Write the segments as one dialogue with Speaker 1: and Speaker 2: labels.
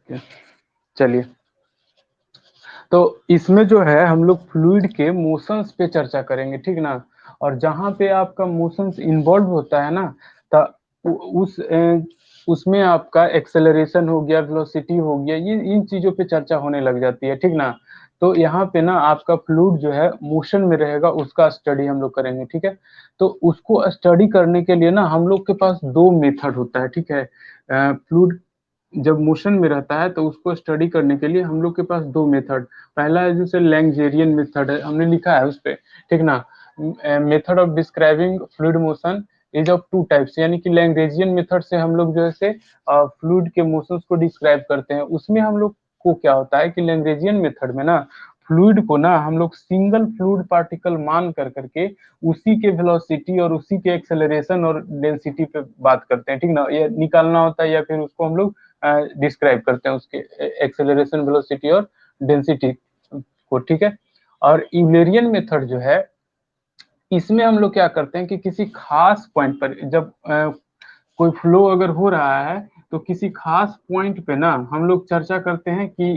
Speaker 1: Okay, चलिए। तो इसमें जो है हम लोग फ्लूइड के मोशंस पे चर्चा करेंगे, ठीक ना। और जहाँ पे आपका मोशंस इन्वॉल्व होता है ना, तो उसमें आपका एक्सेलरेशन हो गया, वेलोसिटी हो गया, ये इन चीजों पे चर्चा होने लग जाती है, ठीक ना। तो यहाँ पे ना आपका फ्लूइड जो है मोशन में रहेगा, उसका स्टडी हम लोग करेंगे, ठीक है। तो उसको स्टडी करने के लिए ना हम लोग के पास दो मेथड होता है, ठीक है। फ्लूइड जब मोशन में रहता है तो उसको स्टडी करने के लिए हम लोग के पास दो मेथड। पहला है जैसे लैंग्रेजियन मेथड है, हमने लिखा है उस पे, ठीक ना। Method of describing fluid motion is of two types, यानी कि लैंग्रेजियन मेथड से हम लोग जो है फ्लूइड के मोशंस को डिस्क्राइब करते हैं। उसमें हम लोग को क्या होता है कि लैंग्रेजियन मेथड में ना फ्लूइड को ना हम लोग सिंगल फ्लूइड पार्टिकल मान कर करके उसी के वेलोसिटी और उसी के एक्सेलरेशन और डेंसिटी पे बात करते हैं, ठीक ना। ये निकालना होता है या फिर उसको हम लोग डिस्क्राइब करते हैं उसके एक्सेलरेशन, वेलोसिटी और डेंसिटी को, ठीक है। और यूलेरियन मेथड जो है, इसमें हम लोग क्या करते हैं कि किसी खास पॉइंट पर जब कोई फ्लो अगर हो रहा है तो किसी खास पॉइंट पे ना हम लोग चर्चा करते हैं कि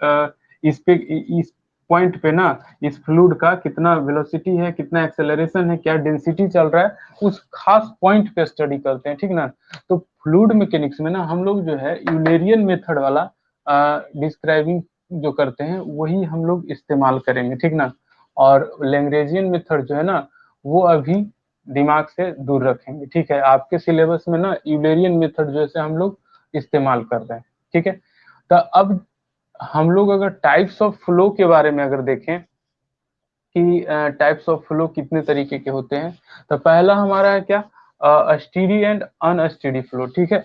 Speaker 1: अ, इस पॉइंट पे ना इस फ्लूइड का कितना वेलोसिटी है, कितना एक्सेलरेशन है, क्या डेंसिटी चल रहा है, उस खास पॉइंट पे स्टडी करते हैं, ठीक ना। तो फ्लूइड मैकेनिक्स में ना हम लोग जो है यूलेरियन मेथड वाला डिस्क्राइबिंग जो करते हैं वही हम लोग इस्तेमाल करेंगे, ठीक ना। और लैंग्रेजियन मेथड जो है ना वो अभी दिमाग से दूर रखेंगे, ठीक है। आपके सिलेबस में ना यूलेरियन मेथड जैसे हम लोग इस्तेमाल कर रहे हैं, ठीक है। तो अब हम लोग अगर टाइप्स ऑफ फ्लो के बारे में अगर देखें कि टाइप्स ऑफ फ्लो कितने तरीके के होते हैं, तो पहला हमारा है क्या, स्टीडी एंड अनस्टीडी फ्लो, ठीक है।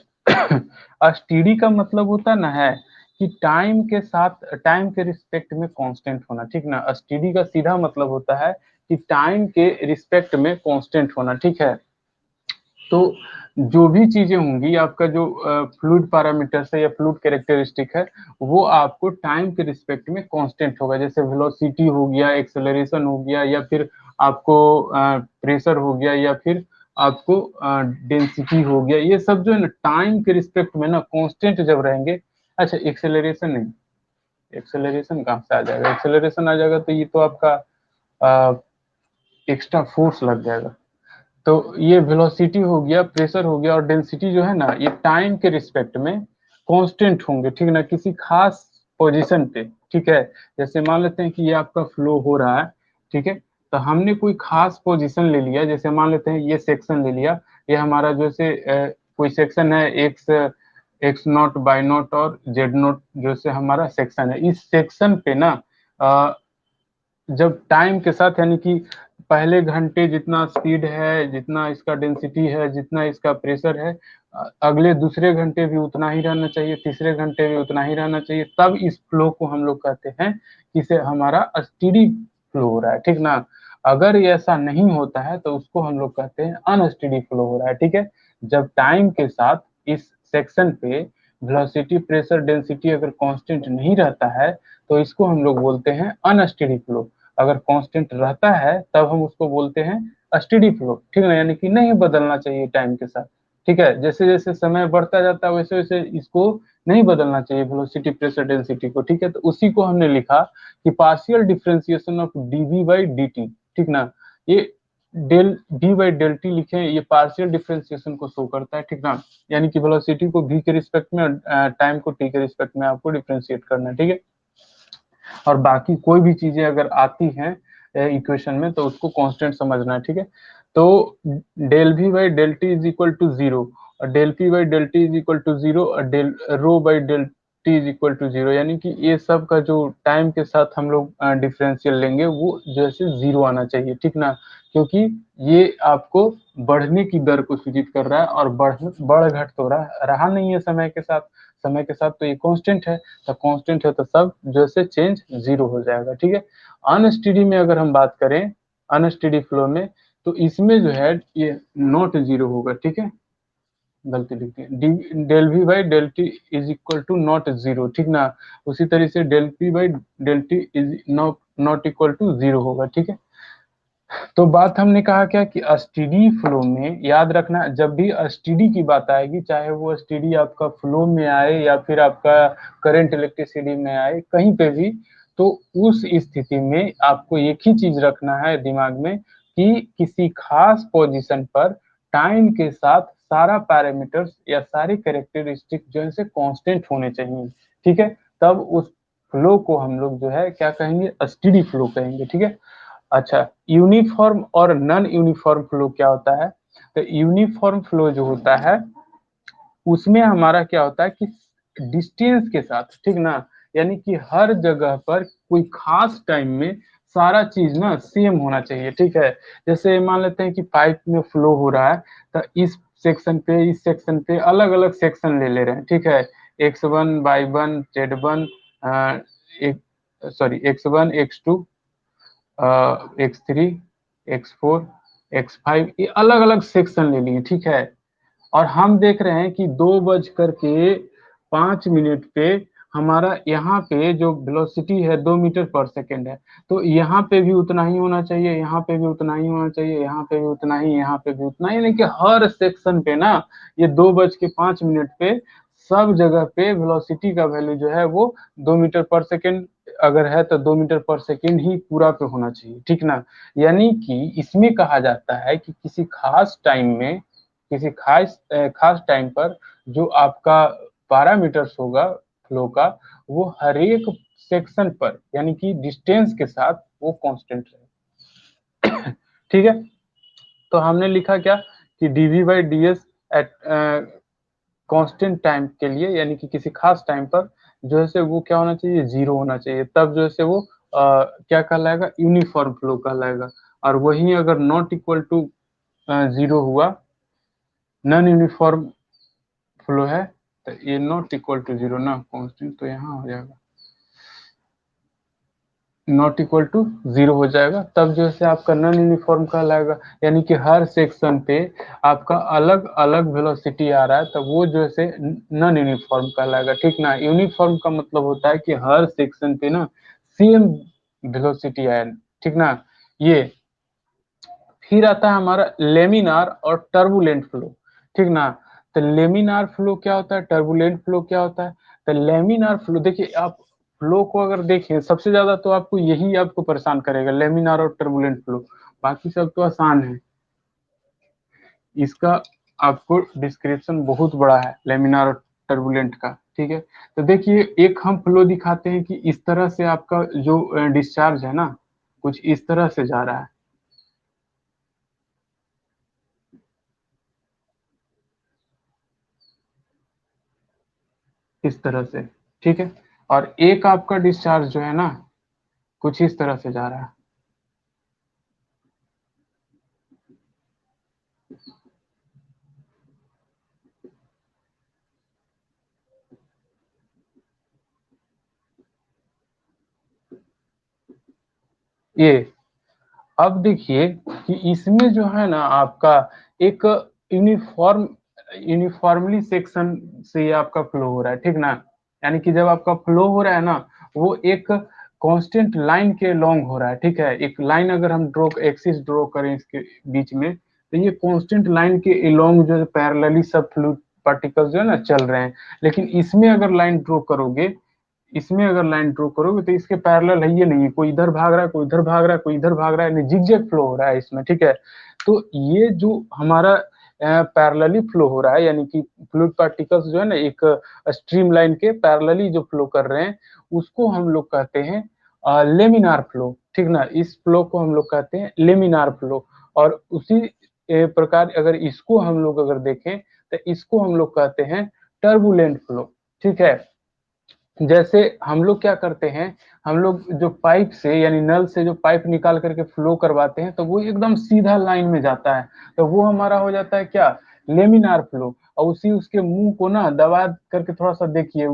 Speaker 1: स्टीडी का मतलब होता ना है कि टाइम के साथ, टाइम के रिस्पेक्ट में कांस्टेंट होना, ठीक ना। स्टीडी का सीधा मतलब होता है कि टाइम के रिस्पेक्ट में कांस्टेंट होना, ठीक है। तो जो भी चीजें होंगी आपका जो फ्लूइड पैरामीटर है या फ्लूइड कैरेक्टरिस्टिक है, वो आपको टाइम के रिस्पेक्ट में कांस्टेंट होगा। जैसे वेलोसिटी हो गया, एक्सेलरेशन हो गया, या फिर आपको प्रेशर हो गया, या फिर आपको डेंसिटी हो गया, ये सब जो है ना टाइम के रिस्पेक्ट में ना कांस्टेंट जब रहेंगे। अच्छा, एक्सेलरेशन नहीं, एक्सेलरेशन कहाँ से आ जाएगा, एक्सेलरेशन आ जाएगा तो ये तो आपका एक्स्ट्रा फोर्स लग जाएगा। तो ये वेलोसिटी हो गया, प्रेशर हो गया और डेंसिटी जो है ना ये टाइम के रिस्पेक्ट में कांस्टेंट होंगे, ठीक ना, किसी खास पोजीशन पे, ठीक है। जैसे मान लेते हैं कि ये आपका फ्लो हो रहा है, ठीक है। तो हमने कोई खास पोजीशन ले लिया, जैसे मान लेते हैं ये सेक्शन ले लिया, ये हमारा जैसे कोई सेक्शन है x x not, by not और जेड नॉट, जैसे हमारा सेक्शन है। इस सेक्शन पे ना जब टाइम के साथ, यानी कि पहले घंटे जितना स्पीड है, जितना इसका डेंसिटी है, जितना इसका प्रेशर है, अगले दूसरे घंटे भी उतना ही रहना चाहिए, तीसरे घंटे भी उतना ही रहना चाहिए, तब इस फ्लो को हम लोग कहते हैं कि इसे हमारा स्टीडी फ्लो हो रहा है, ठीक ना। अगर ये ऐसा नहीं होता है तो उसको हम लोग कहते हैं अनस्टीडी फ्लो हो रहा है, ठीक है। जब टाइम के साथ इस सेक्शन पे वेलोसिटी, प्रेशर, डेंसिटी अगर कांस्टेंट नहीं रहता है तो इसको हम लोग बोलते हैं अनस्टीडी फ्लो। अगर कांस्टेंट रहता है तब हम उसको बोलते हैं स्टेडी फ्लो, ठीक है। यानी कि नहीं बदलना चाहिए टाइम के साथ, ठीक है। जैसे जैसे समय बढ़ता जाता है वैसे वैसे इसको नहीं बदलना चाहिए, वेलोसिटी, प्रेशर, डेंसिटी को, ठीक है। तो उसी को हमने लिखा कि partial differentiation of dV by d t, ठीक ना। ये del d by del t लिखे, ये पार्शियल डिफरेंशिएशन को शो करता है, ठीक ना। यानी कि वेलोसिटी को v के रिस्पेक्ट में, टाइम को t के रिस्पेक्ट में आपको डिफरेंशिएट करना है, ठीक है। और बाकी कोई भी चीजें अगर आती हैं इक्वेशन में तो उसको कांस्टेंट समझना है, ठीक है। तो del we by del T is equal to zero, और del P by del T is equal to zero, और del rho by del T is equal to zero. यानी कि ये सब का जो टाइम के साथ हम लोग डिफरेंशियल लेंगे वो जैसे जीरो आना चाहिए, ठीक ना। क्योंकि ये आपको बढ़ने की दर को सूचित कर रहा है, और बढ़ घट तो रहा नहीं है समय के साथ। समय के साथ तो ये कांस्टेंट है, तो कांस्टेंट है तो सब जैसे चेंज जीरो हो जाएगा, ठीक है। अनस्टेडी में अगर हम बात करें, अनस्टेडी फ्लो में, तो इसमें जो है ये नॉट जीरो होगा, ठीक है। गलती लिख दी, del we by del T is equal to not zero, ठीक ना। उसी तरह से del P by del T is not equal to zero होगा, ठीक है। तो बात हमने कहा क्या कि एसटीडी फ्लो में याद रखना, जब भी एसटीडी की बात आएगी, चाहे वो एसटीडी आपका फ्लो में आए या फिर आपका करंट इलेक्ट्रिसिटी में आए, कहीं पे भी, तो उस स्थिति में आपको एक ही चीज रखना है दिमाग में कि किसी खास पोजीशन पर टाइम के साथ सारा पैरामीटर्स या सारी कैरेक्टरिस्टिक जो है कांस्टेंट होने चाहिए। ठीक है, तब उस फ्लो को हम लोग जो है क्या कहेंगे, एसटीडी फ्लो कहेंगे। ठीक है। अच्छा, यूनिफॉर्म और नॉन यूनिफॉर्म फ्लो क्या होता है? तो यूनिफॉर्म फ्लो जो होता है उसमें हमारा क्या होता है कि डिस्टेंस के साथ, ठीक ना, यानी कि हर जगह पर कोई खास टाइम में सारा चीज ना सेम होना चाहिए। ठीक है, जैसे मान लेते हैं कि पाइप में फ्लो हो रहा है, तो इस सेक्शन पे अलग अलग सेक्शन ले ले रहे हैं। ठीक है, X1 Y1 Z1, एक sorry X1 X2 X3 X4 X5, ये अलग अलग सेक्शन ले लिए। ठीक है, और हम देख रहे हैं कि 2:05 पे हमारा यहाँ पे जो वेलोसिटी है 2 मीटर पर सेकेंड है, तो यहाँ पे भी उतना ही होना चाहिए, यहाँ पे भी उतना ही होना चाहिए, यहाँ पे भी उतना ही, यहाँ पे भी उतना ही, यानी कि हर सेक्शन पे ना ये 2:05 पे सब जगह पे वेलोसिटी का वैल्यू जो है वो 2 मीटर पर सेकेंड, अगर है तो 2 मीटर पर सेकेंड ही पूरा पे होना चाहिए। ठीक ना, यानी कि इसमें कहा जाता है कि किसी खास टाइम में, किसी खास टाइम पर जो आपका पैरामीटर्स होगा फ्लो का, वो हर एक सेक्शन पर यानी कि डिस्टेंस के साथ वो कांस्टेंट रहे। ठीक है, तो हमने लिखा क्या कि dV by d s at constant time के लिए, यानी कि किसी खास टाइम पर जो है से वो क्या होना चाहिए, जीरो होना चाहिए, तब जो है से वो क्या कहलाएगा, यूनिफॉर्म फ्लो कहलाएगा। और वही अगर नॉट इक्वल टू जीरो हुआ, नॉन यूनिफॉर्म फ्लो है, तो ये नॉट इक्वल टू जीरो ना, कांस्टेंट तो यहाँ हो जाएगा, नॉट इक्वल टू जीरो हो जाएगा, तब जो है आपका नॉन यूनिफॉर्म कहलाएगा, यानी कि हर सेक्शन पे आपका अलग अलग वेलोसिटी आ रहा है, तब वो जो है नॉन यूनिफॉर्म कहलाएगा। ठीक ना, यूनिफॉर्म का मतलब होता है कि हर सेक्शन पे ना सेम वेलोसिटी आए। ठीक ना, ये फिर आता है हमारा लेमिनार और टर्बुलेंट फ्लो। ठीक ना, तो लेमिनार फ्लो क्या होता है, टर्बुलेंट फ्लो क्या होता है? तो लेमिनार फ्लो, देखिए आप फ्लो को अगर देखें, सबसे ज्यादा तो आपको यही आपको परेशान करेगा, लेमिनार और टर्बुलेंट फ्लो, बाकी सब तो आसान है। इसका आपको डिस्क्रिप्शन बहुत बड़ा है लेमिनार और टर्बुलेंट का। ठीक है, तो देखिए एक हम फ्लो दिखाते हैं कि इस तरह से आपका जो डिस्चार्ज है ना, कुछ इस तरह से जा रहा है, इस तरह से। ठीक है, और एक आपका डिस्चार्ज जो है ना कुछ इस तरह से जा रहा है। ये अब देखिए कि इसमें जो है ना आपका एक यूनिफॉर्म यूनिफॉर्मली सेक्शन से ये आपका फ्लो हो रहा है। ठीक ना, यानी कि जब आपका फ्लो हो रहा है ना, वो एक कांस्टेंट लाइन के लॉन्ग हो रहा है। ठीक है, एक लाइन अगर हम ड्रॉ एक्सिस ड्रॉ करें इसके बीच में, तो ये कांस्टेंट लाइन के लॉन्ग जो है पैरेलली सब फ्लूइड पार्टिकल्स जो है ना चल रहे हैं। लेकिन इसमें अगर लाइन ड्रॉ करोगे, इसमें अगर लाइन ड्रॉ करोगे तो इसके पैरेलल है ये नहीं है, कोई इधर भाग रहा है, कोई इधर भाग रहा है, कोई इधर भाग रहा है, जिगजैग फ्लो हो रहा है इसमें। ठीक है, तो ये जो हमारा पैरेलली फ्लो हो रहा है, यानी कि फ्लूइड पार्टिकल्स जो है ना एक स्ट्रीम लाइन के पैरेलली जो फ्लो कर रहे हैं, उसको हम लोग कहते हैं लेमिनार फ्लो। ठीक ना, इस फ्लो को हम लोग कहते हैं लेमिनार फ्लो। और उसी प्रकार अगर इसको हम लोग अगर देखें, तो इसको हम लोग कहते हैं टर्बुलेंट फ्लो। ठीक है, जैसे हम लोग क्या करते हैं, हम लोग जो पाइप से यानी नल से जो पाइप निकाल करके फ्लो करवाते हैं, तो वो एकदम सीधा लाइन में जाता है, तो वो हमारा हो जाता है क्या, लेमिनार फ्लो। और उसी उसके मुंह को ना दबा करके थोड़ा सा देखिए,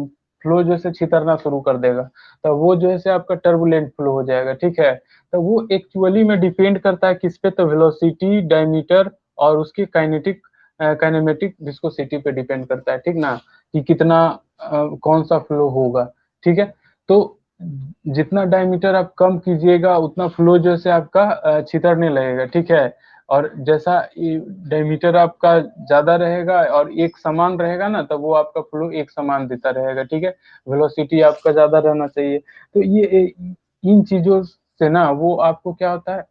Speaker 1: फ्लो जो है छितरना शुरू कर देगा, तो वो जो है आपका टर्बुलेंट फ्लो हो जाएगा। ठीक है, तो वो एक्चुअली में डिपेंड करता है किस पे, तो वेलोसिटी, डायमीटर और उसकी काइनेटिक काइनेमेटिक विस्कोसिटी पे डिपेंड करता है। ठीक ना, कि कितना कौन सा फ्लो होगा। ठीक है, तो जितना डायमीटर आप कम कीजिएगा उतना फ्लो जो है आपका छितरने लगेगा, ठीक है। और जैसा डायमीटर आपका ज्यादा रहेगा और एक समान रहेगा ना, तब वो आपका फ्लो एक समान देता रहेगा, ठीक है। वेलोसिटी आपका ज्यादा रहना चाहिए। तो ये इन चीजों से ना वो आपको क्या होता है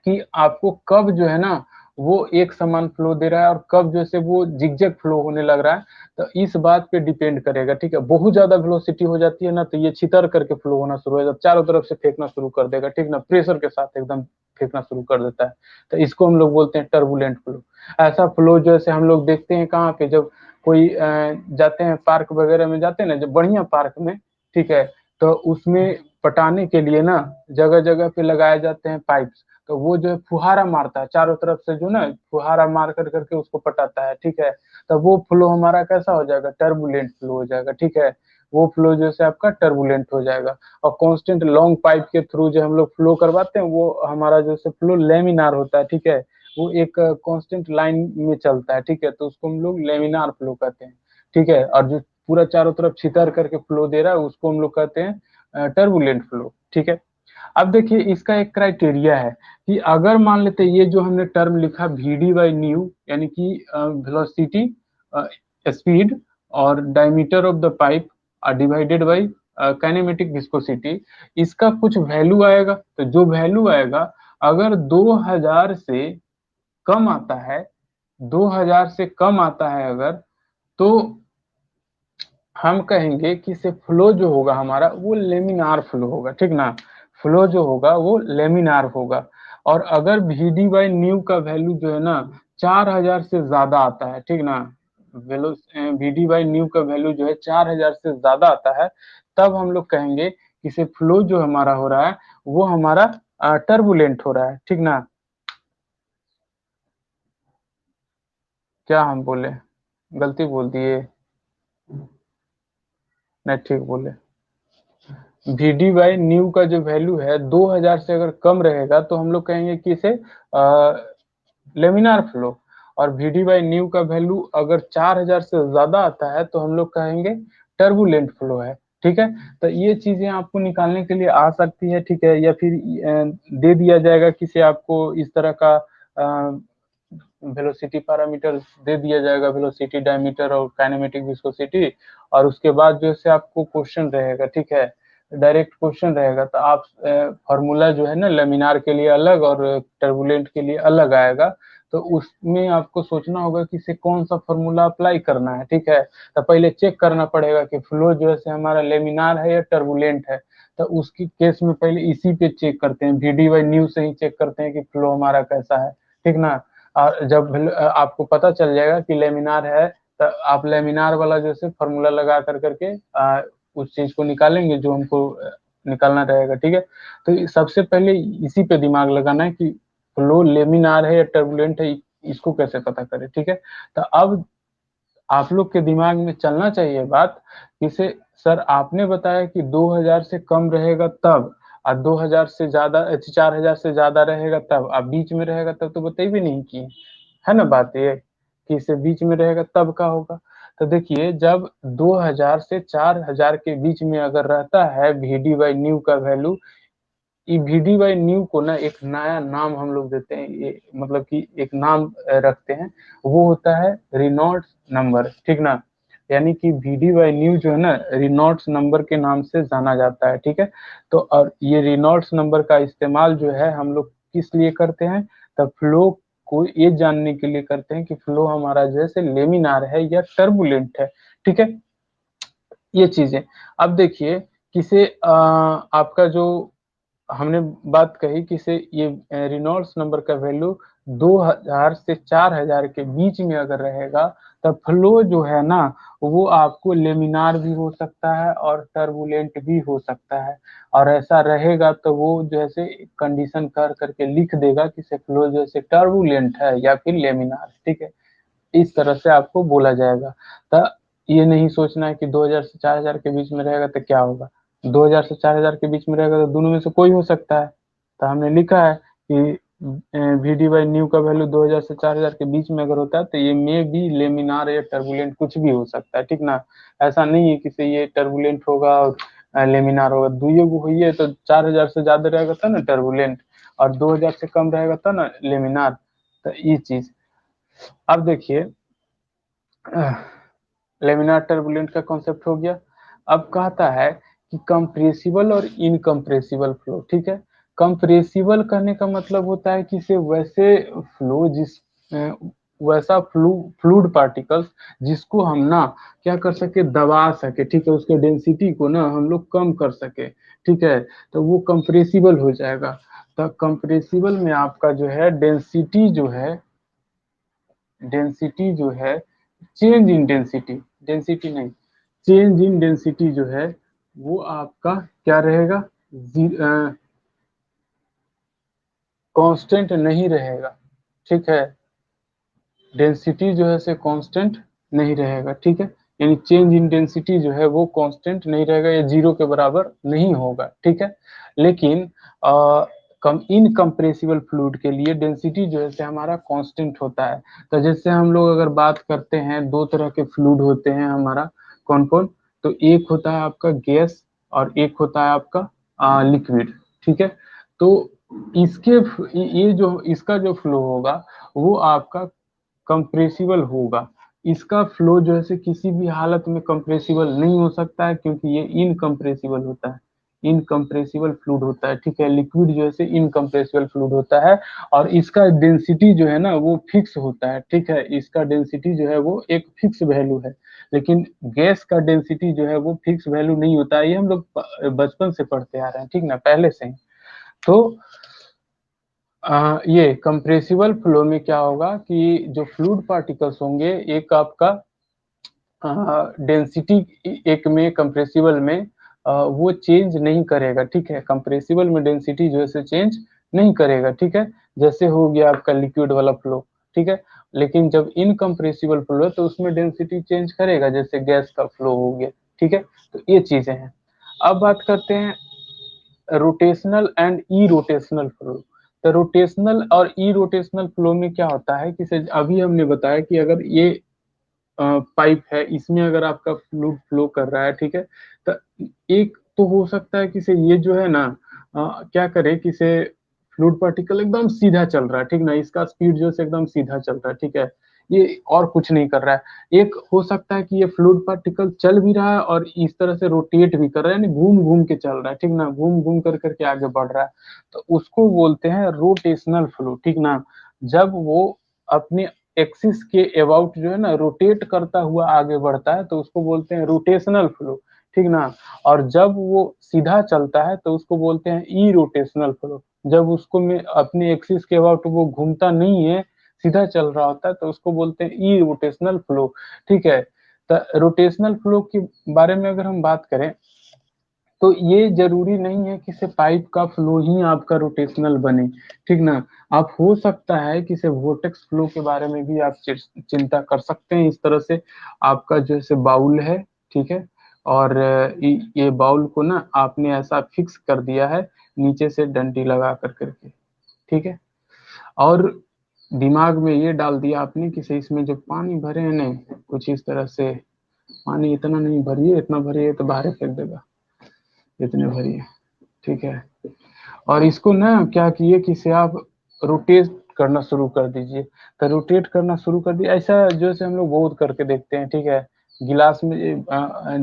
Speaker 1: कि आपको कब जो है ना वो एक समान फ्लो दे रहा है और कब जैसे वो जिगजैग फ्लो होने लग रहा है, तो इस बात पे डिपेंड करेगा, ठीक है। बहुत ज्यादा वेलोसिटी हो जाती है ना, तो ये छितर करके फ्लो होना शुरू हो जाता है, चारों तरफ से फेंकना शुरू कर देगा, ठीक ना, प्रेशर के साथ एकदम फेंकना शुरू कर देता है। तो इसको हम लोग बोलते हैं टर्बुलेंट फ्लो। ऐसा फ्लो जैसे हम लोग देखते हैं कहाँ पे, जब कोई जाते हैं पार्क वगैरह में, जाते हैं ना जब बढ़िया पार्क में, ठीक है, तो उसमें पटाने के लिए ना जगह जगह पे लगाए जाते हैं पाइप। तो वो जो है फुहारा मारता है चारों तरफ से, जो ना फुहारा मार कर करके उसको पटाता है, ठीक है। तब वो फ्लो हमारा कैसा हो जाएगा, टर्बुलेंट फ्लो हो जाएगा, ठीक है। वो फ्लो जैसे आपका टर्बुलेंट हो जाएगा। और कांस्टेंट लॉन्ग पाइप के थ्रू जो हम लोग फ्लो करवाते हैं, वो हमारा जैसे फ्लो लेमिनार होता है, ठीक है। वो एक कांस्टेंट लाइन में चलता है, ठीक है, तो उसको हम लोग लेमिनार फ्लो कहते हैं, ठीक है। और जो पूरा चारों तरफ छितर करके फ्लो दे रहा है उसको हम लोग कहते हैं टर्बुलेंट फ्लो, ठीक है। अब देखिए इसका एक क्राइटेरिया है कि अगर मान लेते हैं ये जो हमने टर्म लिखा VD बाई न्यू, यानी कि वेलोसिटी, स्पीड और diameter of the pipe divided by kinematic viscosity, इसका कुछ वैल्यू आएगा। तो जो वैल्यू आएगा, अगर 2000 से कम आता है, 2000 से कम आता है अगर, तो हम कहेंगे कि से फ्लो जो होगा हमारा वो लेमिनार फ्लो होगा, ठीक ना। फ्लो जो होगा वो लेमिनार होगा। और अगर VD बाई न्यू का वैल्यू जो है ना 4000 से ज्यादा आता है, ठीक ना, वेलो VD बाई न्यू का वैल्यू जो है 4000 से ज्यादा आता है, तब हम लोग कहेंगे कि से फ्लो जो हमारा हो रहा है वो हमारा टर्बुलेंट हो रहा है, ठीक ना। क्या हम बोले, गलती बोल दिए? नहीं, ठीक बोले। VD बाई न्यू का जो वैल्यू है 2000 से अगर कम रहेगा तो हम लोग कहेंगे कि इसे लेमिनार फ्लो। और VD बाई न्यू का वैल्यू अगर 4000 से ज्यादा आता है तो हम लोग कहेंगे टर्बुलेंट फ्लो है, ठीक है। तो ये चीजें आपको निकालने के लिए आ सकती है, ठीक है, या फिर दे दिया जाएगा किसी आपको इस तरह का वेलोसिटी पैरामीटर दे दिया जाएगा, वेलोसिटी, डायमीटर और काइनेमेटिक विस्कोसिटी। और उसके बाद जो है आपको क्वेश्चन रहेगा, ठीक है, डायरेक्ट क्वेश्चन रहेगा, तो आप फार्मूला जो है ना लेमिनार के लिए अलग और टर्बुलेंट के लिए अलग आएगा। तो उसमें आपको सोचना होगा कि से कौन सा फार्मूला अप्लाई करना है, ठीक है। तो पहले चेक करना पड़ेगा कि फ्लो जो है हमारा लेमिनार है या टर्बुलेंट है। तो उसकी केस में पहले इसी पे चेक करते हैं, VD बाई न्यू से ही चेक करते हैं कि फ्लो हमारा कैसा है, ठीक ना। और जब आपको पता चल जाएगा कि लेमिनार है, तो आप लेमिनार वाला जैसे फार्मूला लगा कर करके उस चीज को निकालेंगे जो हमको निकालना रहेगा, ठीक है। तो सबसे पहले इसी पे दिमाग लगाना है कि फ्लो लेमिनार है या टर्बुलेंट है, इसको कैसे पता करें, ठीक है। तो अब आप लोग के दिमाग में चलना चाहिए बात, इसे सर आपने बताया कि 2000 से कम रहेगा तब, और 2000 से ज्यादा 4000 से ज्यादा रहेगा तब, अब बीच में रहेगा तब तो बताई भी नहीं की है ना बात ये, कि इसे बीच में रहेगा तब का होगा। तो देखिए जब 2000 से 4000 के बीच में अगर रहता है VD बाई न्यू का वैल्यू, ये VD बाई न्यू को ना एक नया नाम हम लोग देते हैं, ये मतलब कि एक नाम रखते हैं, वो होता है रिनॉल्ड्स नंबर, ठीक ना। यानी कि VD बाई न्यू जो है ना रिनॉल्ड्स नंबर के नाम से जाना जाता है, ठीक है। तो और ये रिनॉल्ड्स नंबर का इस्तेमाल जो है हम लोग किस लिए करते हैं, तो फ्लो को ये जानने के लिए करते हैं कि फ्लो हमारा जैसे लेमिनार है या टर्बुलेंट है, ठीक है। ये चीजें, अब देखिए किसे आपका जो हमने बात कही कि से ये रिनॉल्ड्स नंबर का वैल्यू 2000 से 4000 के बीच में अगर रहेगा, तब फ्लो जो है ना वो आपको लेमिनार भी हो सकता है और टर्बुलेंट भी हो सकता है। और ऐसा रहेगा तो वो जैसे कंडीशन कर करके लिख देगा कि से फ्लो जैसे टर्बुलेंट है या फिर लेमिनार, ठीक है। इस तरह से आपको बोला जाएगा। तो ये नहीं सोचना है कि 2000 से 4000 के बीच में रहेगा तो क्या होगा, 2000 से 4000 के बीच में रहेगा तो दोनों में से कोई हो सकता है। तो हमने लिखा है कि VD बाई न्यू का वैल्यू 2000 से 4000 के बीच में अगर होता है तो ये मे भी लेमिनार या टर्बुलेंट कुछ भी हो सकता है, ठीक ना। ऐसा नहीं है कि से ये टर्बुलेंट होगा और लेमिनार होगा। दुइये गो हुई है तो 4000 से ज्यादा रहेगा था ना टर्बुलेंट, और 2000 से कम रहेगा था ना लेमिनार। तो ये चीज अब देखिए, लेमिनार टर्बुलेंट का कॉन्सेप्ट हो गया। अब कहता है कि कंप्रेसिबल और इनकम्प्रेसिबल फ्लो, ठीक है। कंप्रेसिबल करने का मतलब होता है कि से वैसे फ्लो जिस वैसा फ्लूड पार्टिकल्स जिसको हम ना क्या कर सके, दबा सके, ठीक है, उसके डेंसिटी को ना हम लोग कम कर सके, ठीक है, तो वो कंप्रेसिबल हो जाएगा। तो कंप्रेसिबल में आपका जो है डेंसिटी जो है चेंज इन डेंसिटी नहीं, चेंज इन डेंसिटी जो है वो आपका क्या रहेगा, कांस्टेंट नहीं रहेगा, ठीक है। डेंसिटी जो है से कांस्टेंट नहीं रहेगा, ठीक है। यानी चेंज इन डेंसिटी जो है वो कांस्टेंट नहीं रहेगा, या जीरो के बराबर नहीं होगा, ठीक है। लेकिन कम इनकम्प्रेसिबल फ्लूइड के लिए डेंसिटी जो है से हमारा कांस्टेंट होता है। तो जैसे हम लोग अगर बात करते हैं, दो तरह के फ्लूइड होते हैं हमारा, कौन कौन, तो एक होता है आपका गैस और एक होता है आपका लिक्विड, ठीक है। तो इसके ये जो इसका जो फ्लो होगा वो आपका कंप्रेसिबल होगा। इसका फ्लो जो है से किसी भी हालत में कंप्रेसिबल नहीं हो सकता है, क्योंकि ये इनकम्प्रेसिबल होता है, इनकम्प्रेसिबल फ्लूइड होता है, ठीक है। लिक्विड जो है से इनकम्प्रेसिबल फ्लूइड होता है, और इसका डेंसिटी जो है ना वो फिक्स होता है, ठीक है। इसका डेंसिटी जो है वो एक फिक्स वैल्यू है। लेकिन गैस का डेंसिटी जो है वो फिक्स वैल्यू नहीं होता है, ये हम लोग बचपन से पढ़ते आ रहे हैं, ठीक ना, पहले से ही। तो ये कंप्रेसिबल फ्लो में क्या होगा कि जो फ्लूइड पार्टिकल्स होंगे, एक आपका डेंसिटी एक में कंप्रेसिबल में वो चेंज नहीं करेगा, ठीक है। कंप्रेसिबल में डेंसिटी जो है चेंज नहीं करेगा, ठीक है। जैसे हो गया आपका लिक्विड वाला फ्लो, ठीक है। लेकिन जब इनकम्प्रेसिबल फ्लो है तो उसमें डेंसिटी चेंज करेगा, जैसे गैस का फ्लो हो गया, ठीक है। तो ये चीजें हैं। अब बात करते हैं rotational and E rotational flow. तो रोटेशनल और ई रोटेशनल फ्लो में क्या होता है कि अभी हमने बताया कि अगर ये पाइप है, इसमें अगर आपका फ्लूइड फ्लो कर रहा है, ठीक है, तो एक तो हो सकता है कि से ये जो है ना क्या करे कि से फ्लूइड पार्टिकल एकदम सीधा चल रहा है, ठीक ना, इसका स्पीड जो है एकदम सीधा चल रहा है, ठीक है, ये और कुछ नहीं कर रहा है। एक हो सकता है कि ये फ्लूइड पार्टिकल चल भी रहा है और इस तरह से रोटेट भी कर रहा है, यानी घूम घूम के चल रहा है, ठीक ना, घूम घूम कर करके आगे बढ़ रहा है। तो उसको बोलते हैं रोटेशनल फ्लो, ठीक ना। जब वो अपने एक्सिस के अबाउट जो है ना रोटेट करता हुआ आगे बढ़ता है तो उसको बोलते हैं रोटेशनल फ्लो, ठीक ना। और जब वो सीधा चलता है तो उसको बोलते हैं ई रोटेशनल फ्लो। जब उसको में अपने एक्सिस के अबाउट वो घूमता नहीं है, सीधा चल रहा होता है, तो उसको बोलते हैं ई रोटेशनल फ्लो, ठीक है। तो रोटेशनल फ्लो के बारे में अगर हम बात करें तो ये जरूरी नहीं है कि से पाइप का फ्लो ही आपका रोटेशनल बने, ठीक ना। आप हो सकता है कि से वोर्टेक्स फ्लो के बारे में भी आप चिंता कर सकते हैं। इस तरह से आपका जो है बाउल है, ठीक है, और ये बाउल को ना आपने ऐसा फिक्स कर दिया है नीचे से डंडी लगा कर करके, ठीक है, और दिमाग में ये डाल दिया आपने कि से इसमें जो पानी भरे हैं ना, कुछ इस तरह से पानी इतना नहीं भरिए, इतना भरिए तो बाहर फेंक देगा, इतने भरिए, ठीक है। और इसको ना क्या किए कि से आप रोटेट करना शुरू कर दीजिए। तो रोटेट करना शुरू कर दिए, ऐसा जो से हम लोग बहुत करके देखते हैं, ठीक है। गिलास में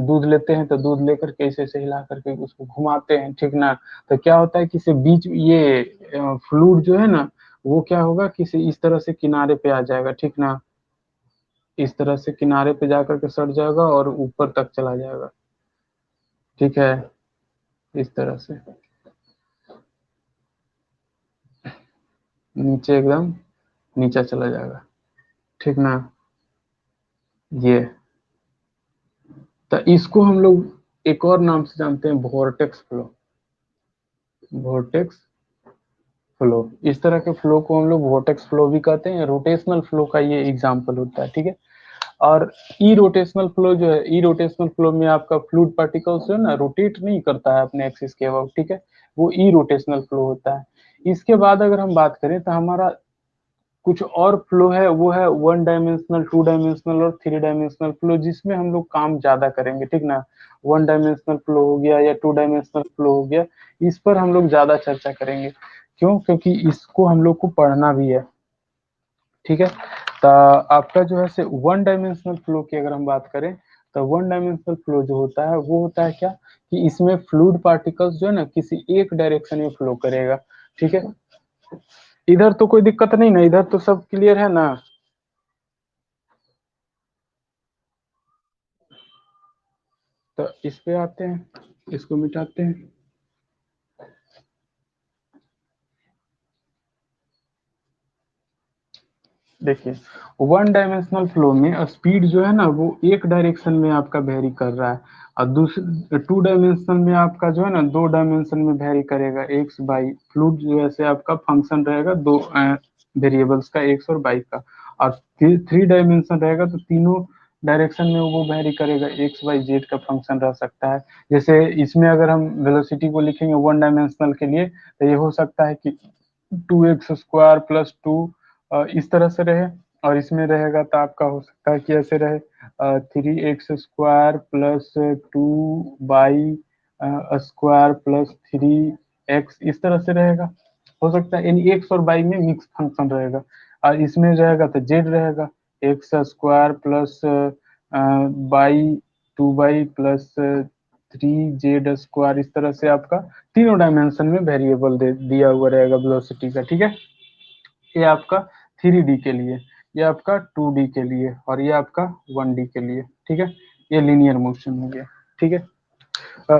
Speaker 1: दूध लेते हैं तो दूध लेकर के ऐसे ऐसे हिला करके उसको घुमाते हैं, ठीक ना। तो क्या होता है कि से बीच ये फ्लूइड जो है ना वो क्या होगा कि से इस तरह से किनारे पे आ जाएगा, ठीक ना, इस तरह से किनारे पे जाकर के सट जाएगा और ऊपर तक चला जाएगा, ठीक है, इस तरह से नीचे एकदम नीचा चला जाएगा, ठीक ना। ये तो इसको हम लोग एक और नाम से जानते हैं, वोर्टेक्स फ्लो, वोर्टेक्स फ्लो। इस तरह के फ्लो को हम लोग वोर्टेक्स फ्लो भी कहते हैं। रोटेशनल फ्लो का ये एग्जांपल होता है, ठीक है। और ई रोटेशनल फ्लो जो है, ई रोटेशनल फ्लो में आपका फ्लूइड पार्टिकल्स जो है ना रोटेट नहीं करता है अपने एक्सिस के अबाउट, ठीक है, वो ई रोटेशनल फ्लो होता है। इसके बाद अगर हम बात करें तो हमारा कुछ और फ्लो है, वो है 1 डायमेंशनल, 2 डायमेंशनल और 3 डायमेंशनल फ्लो, जिसमें हम लोग काम ज्यादा करेंगे, ठीक ना। 1 डायमेंशनल फ्लो हो गया या 2 डायमेंशनल फ्लो हो गया, इस पर हम लोग ज्यादा चर्चा करेंगे। क्यों? क्योंकि इसको हम लोग को पढ़ना भी है, ठीक है। तो आपका जो है से 1 डायमेंशनल फ्लो की अगर हम बात करें, तो 1 डायमेंशनल फ्लो जो होता है वो होता है क्या, कि इसमें फ्लूइड पार्टिकल्स जो है ना किसी एक डायरेक्शन में फ्लो करेगा, ठीक है। इधर तो कोई दिक्कत नहीं ना, इधर तो सब क्लियर है ना। तो इस पे आते हैं, इसको मिटाते हैं। देखिए, 1 डायमेंशनल फ्लो में स्पीड जो है ना वो एक डायरेक्शन में आपका वेरी कर रहा है, और दूसरे 2 डायमेंशन में आपका जो है ना 2 डायमेंशन में वेरी करेगा, एक्स बाई। फ्लूइड जो है से आपका फंक्शन रहेगा दो वेरिएबल्स का, एक्स और बाई का। और 3 डायमेंशन रहेगा तो तीनों डायरेक्शन में वो वेरी करेगा, एक्स वाई जेड का फंक्शन रह सकता है। जैसे इसमें अगर हम वेलोसिटी को लिखेंगे 1 डायमेंशनल के लिए, तो ये हो सकता है कि 2x² प्लस 2 इस तरह से रहे। और इसमें रहेगा तो आपका हो सकता है कि ऐसे रहे 3x² plus 2y² plus 3x, इस तरह से रहेगा। हो सकता है यानी एक्स और बाई में मिक्स फंक्शन रहेगा। और इसमें रहेगा तो जेड रहेगा, x² plus by 2y plus 3z², इस तरह से आपका तीनों डायमेंशन में वेरिएबल दे दिया हुआ रहेगा वेलोसिटी का, ठीक है। ये आपका 3D के लिए, ये आपका 2D के लिए, और ये आपका 1D के लिए, ठीक है। ये लीनियर मोशन हो गया, ठीक है।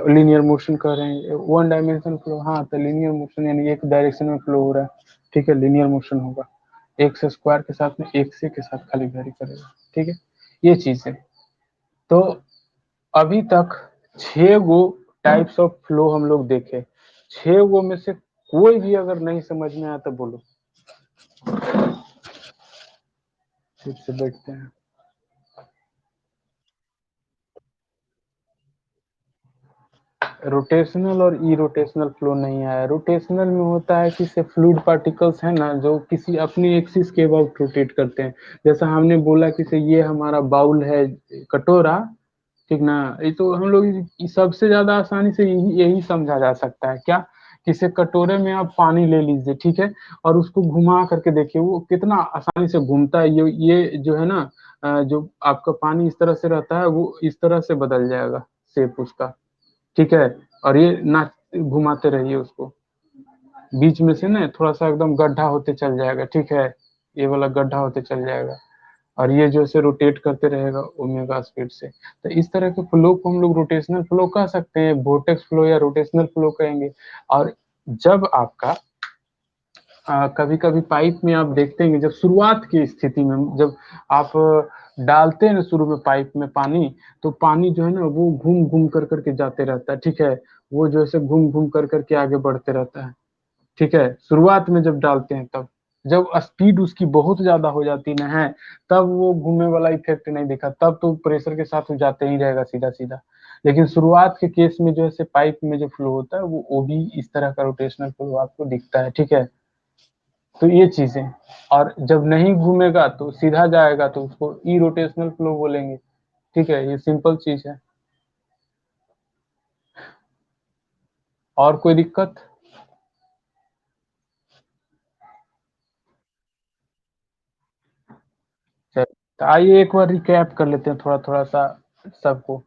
Speaker 1: लीनियर मोशन कह रहे हैं 1 डायमेंशन फ्लो, हाँ तो लीनियर मोशन यानी एक डायरेक्शन में फ्लो हो रहा है, ठीक है, लीनियर मोशन होगा। x² के साथ में एक्स के साथ खाली वेरी करेगा, ठीक है। ये चीज है। तो अभी तक 6 गो टाइप्स ऑफ फ्लो हम लोग देखे। 6 गो में से कोई भी अगर नहीं समझ में आया तो बोलो, फिर से बैठते हैं। रोटेशनल और इरोटेशनल फ्लो नहीं आया। रोटेशनल में होता है कि से फ्लूइड पार्टिकल्स है ना जो किसी अपनी एक्सिस के अबाउट रोटेट करते हैं। जैसा हमने बोला कि से ये हमारा बाउल है, कटोरा, ठीक ना। ये तो हम लोग सबसे ज्यादा आसानी से यही समझा जा सकता है क्या, किसी कटोरे में आप पानी ले लीजिए, ठीक है, और उसको घुमा करके देखिए वो कितना आसानी से घूमता है। ये जो है ना जो आपका पानी इस तरह से रहता है वो इस तरह से बदल जाएगा शेप उसका, ठीक है। और ये ना घुमाते रहिए उसको, बीच में से ना थोड़ा सा एकदम गड्ढा होते चल जाएगा, ठीक है। ये वाला गड्ढा होते चल जाएगा, और ये जो से रोटेट करते रहेगा ओमेगा स्पीड से। तो इस तरह के फ्लो को हम लोग रोटेशनल फ्लो कह सकते हैं, वोर्टेक्स फ्लो या रोटेशनल फ्लो कहेंगे। और जब आपका कभी कभी पाइप में आप देखते हैं, जब शुरुआत की स्थिति में जब आप डालते हैं ना शुरू में पाइप में पानी, तो पानी जो है ना वो घूम घूम कर करके जाते रहता है, ठीक है। वो जो है घूम घूम कर करके आगे बढ़ते रहता है, ठीक है, शुरुआत में जब डालते हैं तब। जब स्पीड उसकी बहुत ज्यादा हो जाती ना है, तब वो घूमने वाला इफेक्ट नहीं दिखा, तब तो प्रेशर के साथ वो जाते ही रहेगा सीधा सीधा। लेकिन शुरुआत के केस में जो है पाइप में जो फ्लो होता है वो भी इस तरह का रोटेशनल फ्लो आपको दिखता है, ठीक है। तो ये चीजें, और जब नहीं घूमेगा तो सीधा जाएगा तो उसको ई रोटेशनल फ्लो बोलेंगे, ठीक है। ये सिंपल चीज है। और कोई दिक्कत? चलिए, तो आइए एक बार रिकैप कर लेते हैं थोड़ा थोड़ा सा सबको।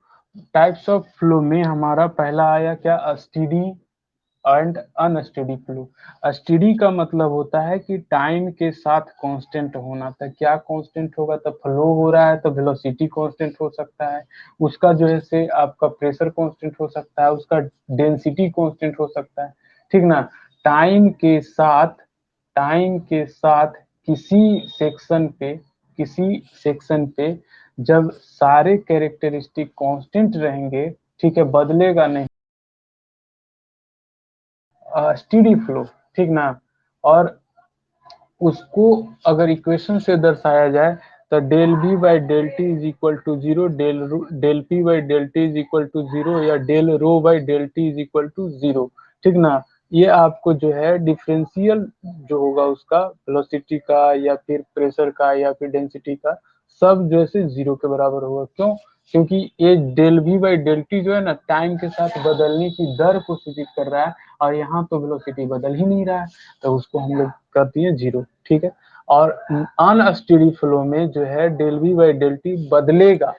Speaker 1: टाइप्स ऑफ फ्लो में हमारा पहला आया क्या, steady and unsteady flow. Steady का मतलब होता है कि टाइम के साथ कांस्टेंट होना था। क्या कांस्टेंट होगा, तो फ्लो हो रहा है तो वेलोसिटी कांस्टेंट हो सकता है, उसका जो है से आपका प्रेशर कांस्टेंट हो सकता है, उसका डेंसिटी कांस्टेंट हो सकता है, ठीक ना। टाइम के साथ टाइम के साथ किसी सेक्शन पे किसी सेक्शन पे जब सारे कैरेक्टरिस्टिक कांस्टेंट रहेंगे, ठीक है, बदलेगा नहीं, स्टीडी फ्लो, ठीक ना। और उसको अगर इक्वेशन से दर्शाया जाए तो del B by del T is equal to zero, del P by del T is equal to zero, या del rho by del T is equal to zero, ठीक ना। ये आपको जो है डिफरेंशियल जो होगा उसका वेलोसिटी का या फिर प्रेशर का या फिर डेंसिटी का, सब जो है जीरो के बराबर होगा। क्यों? क्योंकि ये del we by del t जो है ना टाइम के साथ बदलने की दर को सूचित कर रहा है, और यहाँ तो वेलोसिटी बदल ही नहीं रहा है, तो उसको हम लोग कर दिए जीरो। ठीक है। और अनस्टेडी फ्लो में जो है del we by del t बदलेगा,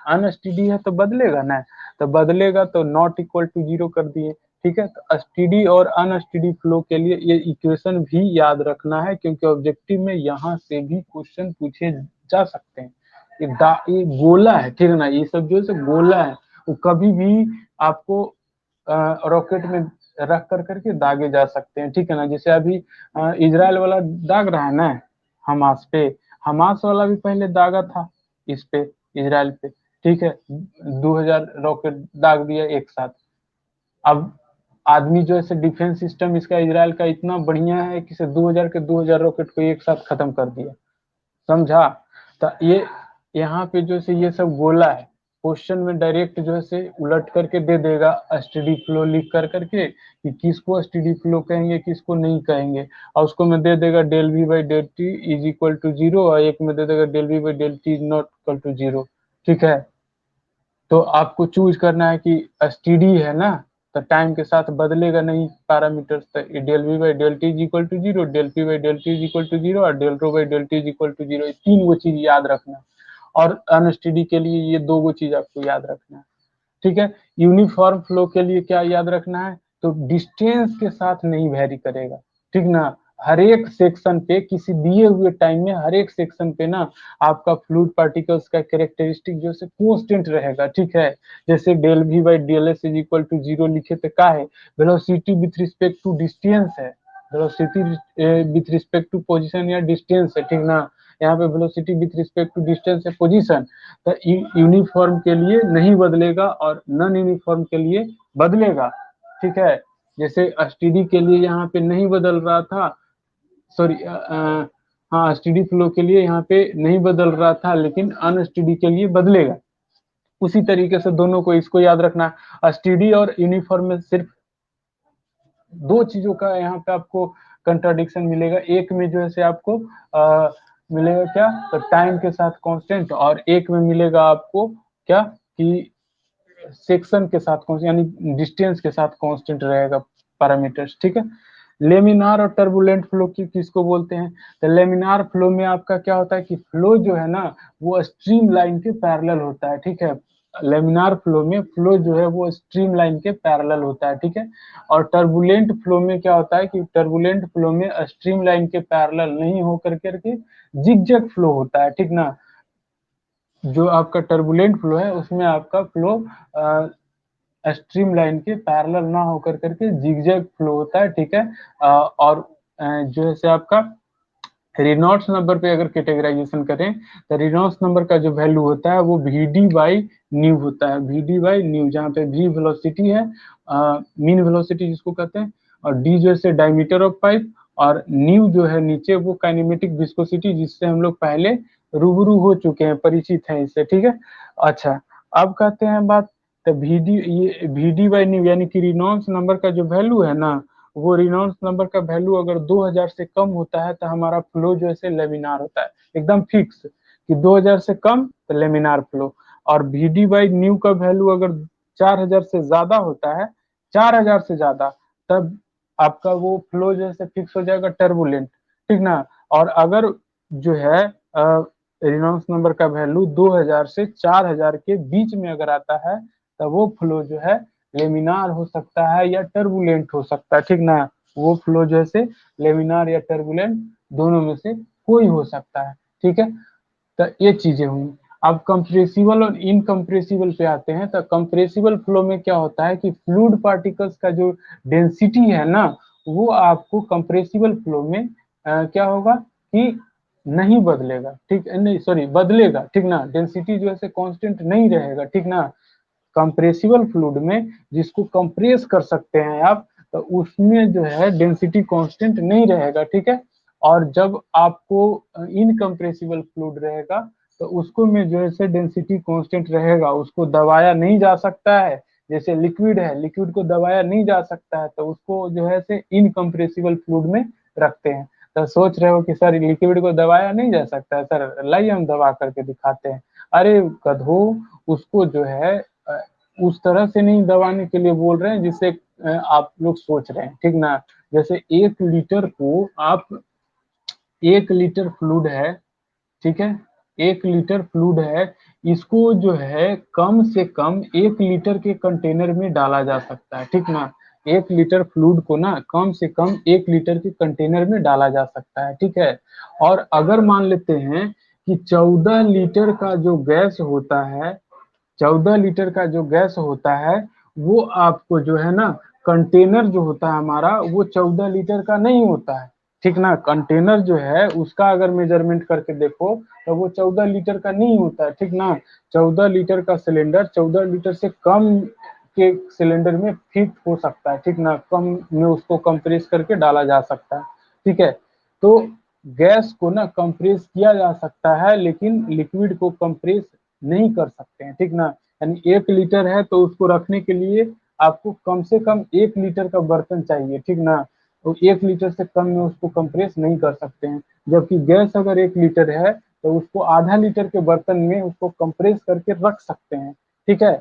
Speaker 1: अनस्टेडी है तो बदलेगा ना, तो बदलेगा तो नॉट इक्वल टू जीरो कर दिए। ठीक है। तो स्टेडी और अनस्टेडी फ्लो के लिए ये इक्वेशन भी याद रखना है, क्योंकि ऑब्जेक्टिव में यहाँ से भी क्वेश्चन पूछे जा सकते हैं। ये गोला है, ठीक है ना, ये सब जो है गोला है, वो कभी भी आपको रॉकेट में रख कर करके दागे जा सकते हैं। ठीक है ना, जैसे अभी इजराइल वाला दाग रहा है ना हमास पे, हमास वाला भी पहले दागा था इस पे, इजराइल पे। ठीक है। 2000 रॉकेट दाग दिया एक साथ। अब आदमी जो है डिफेंस सिस्टम इसका इजराइल का इतना बढ़िया है कि 2000 के 2000 रॉकेट को एक साथ खत्म कर दिया। समझा? तो ये यहाँ पे जो है ये सब गोला है, क्वेश्चन में डायरेक्ट जो है उलट करके दे देगा स्टेडी फ्लो लिख कर करके कि किसको स्टेडी फ्लो कहेंगे किसको नहीं कहेंगे, और उसको में दे देगा del we by del T is equal to zero, और एक में दे देगा del we by del T is not equal to zero. ठीक है। तो आपको चूज करना है कि स्टीडी है ना, तो टाइम के साथ बदलेगा नहीं पैरामीटर्स, तो del we by del T is equal to zero, del P by del T is equal to zero, और del rho by del T is equal to zero. तीन वो चीज याद रखना। और अनस्टेडी के लिए ये दो वो चीज आपको याद रखना है। ठीक है। यूनिफॉर्म फ्लो के लिए क्या याद रखना है, तो डिस्टेंस के साथ नहीं वेरी करेगा। ठीक ना, हर एक सेक्शन पे किसी दिए हुए टाइम में हर एक सेक्शन पे ना आपका फ्लूइड पार्टिकल्स का कैरेक्टरिस्टिक जो है कांस्टेंट रहेगा। ठीक है। जैसे del we by del S is equal to zero लिखे तो क्या है, velocity with respect to distance है, velocity with respect to position या डिस्टेंस है। ठीक ना, यहाँ पे velocity with respect to distance है पोजीशन। तो यूनिफॉर्म के लिए नहीं बदलेगा और नॉन यूनिफॉर्म के लिए बदलेगा। ठीक है। जैसे एसटीडी के लिए यहाँ पे नहीं बदल रहा था, सॉरी, हाँ एसटीडी फ्लो के लिए यहाँ पे नहीं बदल रहा था, लेकिन अनएसटीडी के लिए बदलेगा। उसी तरीके से दोनों को इसको याद रखना। एसटीडी और यूनिफॉर्म में सिर्फ दो चीजों का यहाँ पे आपको कंट्राडिक्शन मिलेगा। एक में जो है आपको मिलेगा क्या, तो टाइम के साथ कांस्टेंट, और एक में मिलेगा आपको क्या कि सेक्शन के साथ कांस्टेंट, यानी डिस्टेंस के साथ कांस्टेंट रहेगा पैरामीटर्स। ठीक है। लेमिनार और टर्बुलेंट फ्लो की किसको बोलते हैं, तो लेमिनार फ्लो में आपका क्या होता है कि फ्लो जो है ना वो स्ट्रीम लाइन के पैरेलल होता है। ठीक है। लेमिनार फ्लो में फ्लो जो है वो स्ट्रीम लाइन के पैरेलल होता है। ठीक है। और टर्बुलेंट फ्लो में क्या होता है कि टर्बुलेंट फ्लो में स्ट्रीम लाइन के पैरेलल नहीं होकर के जिगजैग फ्लो होता है। ठीक ना, जो आपका टर्बुलेंट फ्लो है उसमें आपका फ्लो स्ट्रीम लाइन के पैरेलल ना होकर करके जिगजैग फ्लो होता है। ठीक है। और जो है से आपका रेनॉल्ड्स नंबर पे अगर कैटेगराइजेशन करें तो रेनॉल्ड्स नंबर का जो वैल्यू होता है वो वी डी बाई न्यू होता है, वी डी बाई न्यू, जहाँ पे वी वेलोसिटी है, मीन वेलोसिटी जिसको कहते हैं, और डी जो है डायमीटर ऑफ पाइप, और न्यू जो है नीचे वो काइनेमेटिक विस्कोसिटी, जिससे हम लोग पहले रूबरू हो चुके हैं, परिचित हैं इससे। ठीक है। अच्छा, अब कहते हैं बात, तो वी डी, ये वी डी बाई न्यू यानी कि रेनॉल्ड्स नंबर का जो वैल्यू है ना, वो रेनॉल्ड्स नंबर का वैल्यू अगर 2000 से कम होता है तो हमारा फ्लो जो है लेमिनार होता है, एकदम फिक्स कि 2000 से कम तो लेमिनार फ्लो। और वी डी बाई न्यू का वैल्यू अगर 4000 से ज्यादा होता है, 4000 से ज्यादा, तब आपका वो फ्लो जो है फिक्स हो जाएगा टर्बुलेंट। ठीक ना। और अगर जो है रेनॉल्ड्स नंबर का वैल्यू 2000 से 4000 के बीच में अगर आता है तो वो फ्लो जो है लेमिनार हो सकता है या टर्बुलेंट हो सकता है। ठीक ना, वो फ्लो जैसे लेमिनार या टर्बुलेंट दोनों में से कोई हो सकता है। ठीक है। तो ये चीजें हुई। अब कंप्रेसिबल और इनकम्प्रेसिबल पे आते हैं, तो कंप्रेसिबल फ्लो में क्या होता है कि फ्लूइड पार्टिकल्स का जो डेंसिटी है ना वो आपको कंप्रेसिबल फ्लो में क्या होगा कि नहीं बदलेगा। ठीक, नहीं सॉरी, बदलेगा। ठीक ना, डेंसिटी जो है कांस्टेंट नहीं रहेगा। ठीक ना, कंप्रेसिबल फ्लूइड में जिसको कंप्रेस कर सकते हैं आप, तो उसमें जो है डेंसिटी कांस्टेंट नहीं रहेगा। ठीक है। और जब आपको इनकम्प्रेसिबल फ्लूइड रहेगा तो उसको में जो है डेंसिटी कांस्टेंट रहेगा, उसको दबाया नहीं जा सकता है, जैसे लिक्विड है, लिक्विड को दबाया नहीं जा सकता है तो उसको जो है से इनकम्प्रेसिबल फ्लूइड में रखते हैं। तो सोच रहे हो कि सर लिक्विड को दबाया नहीं जा सकता है, सर लाइए हम दबा करके दिखाते हैं। अरे गधो, उसको जो है उस तरह से नहीं दबाने के लिए बोल रहे हैं जिससे आप लोग सोच रहे हैं, ठीक ना। जैसे 1 लीटर को आप, 1 लीटर फ्लूइड है, ठीक है, 1 लीटर फ्लूइड है, इसको जो है कम से कम 1 लीटर के कंटेनर में डाला जा सकता है, ठीक ना। 1 लीटर फ्लूइड को ना कम से कम 1 लीटर के कंटेनर में डाला जा सकता है, ठीक है। और अगर मान लेते हैं कि 14 लीटर का जो गैस होता है, 14 लीटर का जो गैस होता है, वो आपको जो है ना, कंटेनर जो होता है हमारा वो 14 लीटर का नहीं होता है, ठीक ना। कंटेनर जो है उसका अगर मेजरमेंट करके देखो तो वो 14 लीटर का नहीं होता है, ठीक ना। 14 लीटर का सिलेंडर 14 लीटर से कम के सिलेंडर में फिट हो सकता है, ठीक ना, कम में उसको कंप्रेस करके डाला जा सकता है, ठीक है। तो गैस को ना कंप्रेस किया जा सकता है लेकिन लिक्विड को कंप्रेस नहीं कर सकते हैं, ठीक ना। यानी 1 लीटर है तो उसको रखने के लिए आपको कम से कम 1 लीटर का बर्तन चाहिए, ठीक ना। तो 1 लीटर से कम में उसको कंप्रेस नहीं कर सकते हैं। जबकि गैस अगर 1 लीटर है तो उसको आधा लीटर के बर्तन में उसको कंप्रेस करके रख सकते हैं, ठीक है।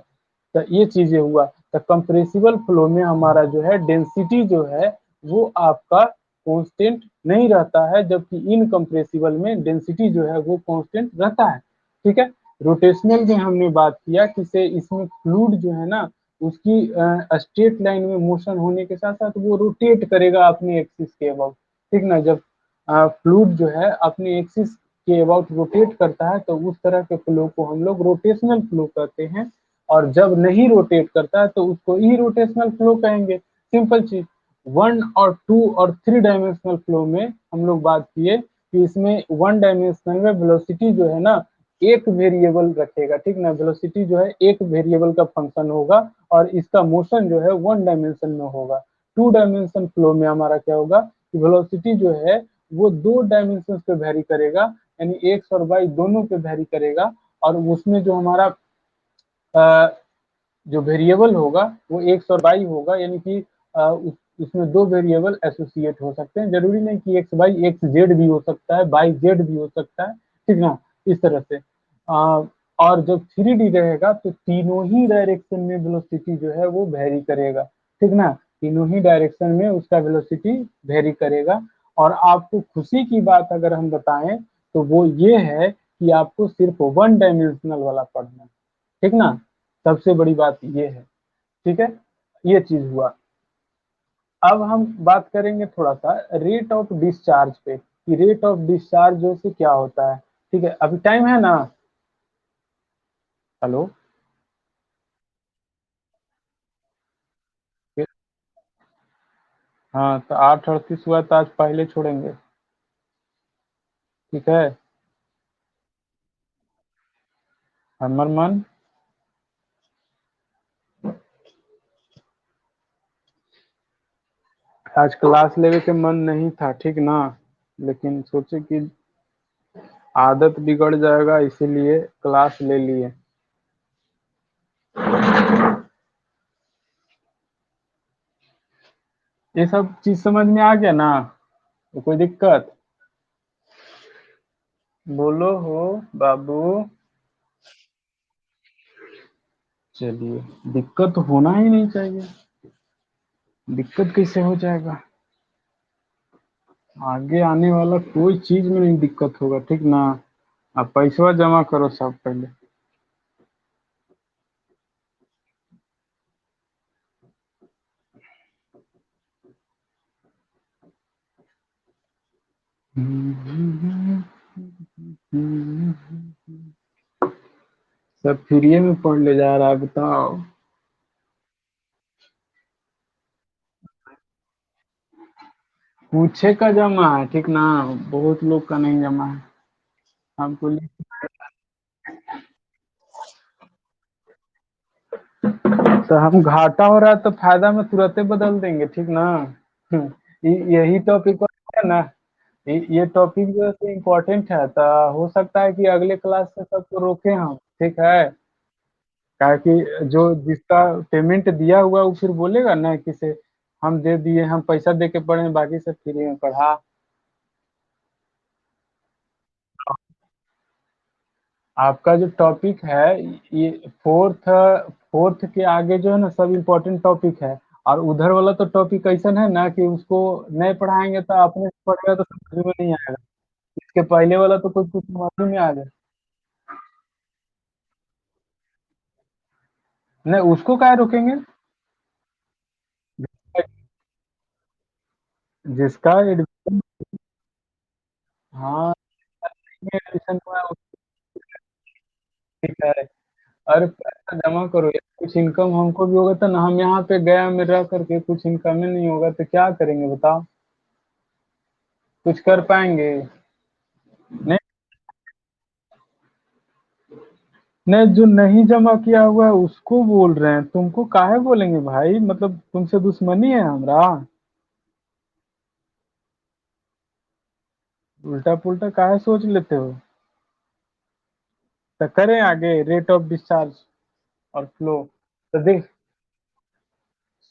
Speaker 1: तो ये चीजें हुआ। तो कंप्रेसिबल फ्लो में हमारा जो है डेंसिटी जो है वो आपका कांस्टेंट नहीं रहता है, जबकि इनकम्प्रेसिबल में डेंसिटी जो है वो कांस्टेंट रहता है, ठीक है। रोटेशनल में हमने बात किया कि से इसमें फ्लूइड जो है ना उसकी स्ट्रेट लाइन में मोशन होने के साथ साथ वो रोटेट करेगा अपने एक्सिस के अबाउट, ठीक ना। जब फ्लूइड जो है अपने एक्सिस के अबाउट रोटेट करता है तो उस तरह के फ्लो को हम लोग रोटेशनल फ्लो कहते हैं। और जब नहीं रोटेट करता है तो उसको इरोटेशनल फ्लो कहेंगे, सिंपल चीज। 1 और 2 और 3 डायमेंशनल फ्लो में हम लोग बात किए कि इसमें 1 डायमेंशनल में वेलोसिटी जो है ना एक वेरिएबल रखेगा, ठीक ना। वेलोसिटी जो है एक वेरिएबल का फंक्शन होगा और इसका मोशन जो है 1 डायमेंशन में होगा। 2 डायमेंशन फ्लो में हमारा क्या होगा कि वेलोसिटी जो है वो 2 डायमेंशन पे वेरी करेगा, यानी एक्स और वाई दोनों पे वेरी करेगा। और उसमें जो हमारा जो वेरिएबल होगा वो एक्स और वाई होगा, यानी कि उसमें 2 वेरिएबल एसोसिएट हो सकते हैं। जरूरी नहीं कि एक्स वाई, एक्स जेड भी हो सकता है, वाई जेड भी हो सकता है, ठीक ना। इस तरह से और जब 3D रहेगा तो तीनों ही डायरेक्शन में वेलोसिटी जो है वो वेरी करेगा, ठीक ना। तीनों ही डायरेक्शन में उसका वेलोसिटी वेरी करेगा। और आपको खुशी की बात अगर हम बताएं तो वो ये है कि आपको सिर्फ 1 डायमेंशनल वाला पढ़ना है, ठीक ना। सबसे बड़ी बात ये है, ठीक है। ये चीज हुआ। अब हम बात करेंगे थोड़ा सा रेट ऑफ डिस्चार्ज पे कि रेट ऑफ डिस्चार्ज जो से क्या होता है, ठीक है। अभी टाइम है ना। हेलो। हाँ तो 8:38 हुआ तो आज पहले छोड़ेंगे, ठीक है। हमर मन, आज क्लास लेवे के मन नहीं था, ठीक ना। लेकिन सोचे कि आदत बिगड़ जाएगा इसीलिए क्लास ले लिए। ये सब चीज समझ में आ गया ना, तो कोई दिक्कत। बोलो हो बाबू। चलिए, दिक्कत तो होना ही नहीं चाहिए। दिक्कत कैसे हो जाएगा, आगे आने वाला कोई चीज में नहीं दिक्कत होगा, ठीक ना। आप पैसा जमा करो सब पहले। सब फ्री में पढ़ ले जा रहा है, बताओ। पूछे का जमा है, ठीक ना। बहुत लोग का नहीं जमा है। हमको तो हम घाटा हो रहा है तो फायदा में तुरंत बदल देंगे, ठीक ना। यही टॉपिक है ना। ये टॉपिक जो है इम्पोर्टेंट है तो हो सकता है कि अगले क्लास से सबको रोके हम, ठीक है। क्या है कि जो जिसका पेमेंट दिया हुआ है, वो फिर बोलेगा ना किसे हम दे दिए, हम पैसा दे के पढ़े, बाकी सब फ्री में पढ़ा। आपका जो टॉपिक है, ये फोर्थ फोर्थ के आगे जो है ना सब इम्पोर्टेंट टॉपिक है। और उधर वाला तो टॉपिक ऐसा है ना कि उसको नहीं पढ़ाएंगे तो अपने से पढ़ेगा तो समझ में नहीं आएगा। इसके पहले वाला तो कुछ कुछ समझ में आ गया। नहीं, उसको काहे रोकेंगे? जिसका एडमिशन, हाँ, एडमिशन हुआ है, ठीक है। अरे पैसा जमा करो यार, कुछ इनकम हमको भी होगा तो ना। हम यहाँ पे गया में रह करके कुछ इनकम ही नहीं होगा तो क्या करेंगे बताओ? कुछ कर पाएंगे? नहीं। नहीं, जो नहीं जमा किया हुआ है उसको बोल रहे हैं, तुमको काहे बोलेंगे भाई? मतलब तुमसे दुश्मनी है हमरा? उल्टा पुल्टा काहे सोच लेते हो? तो करें आगे रेट ऑफ डिस्चार्ज और फ्लो। तो देख,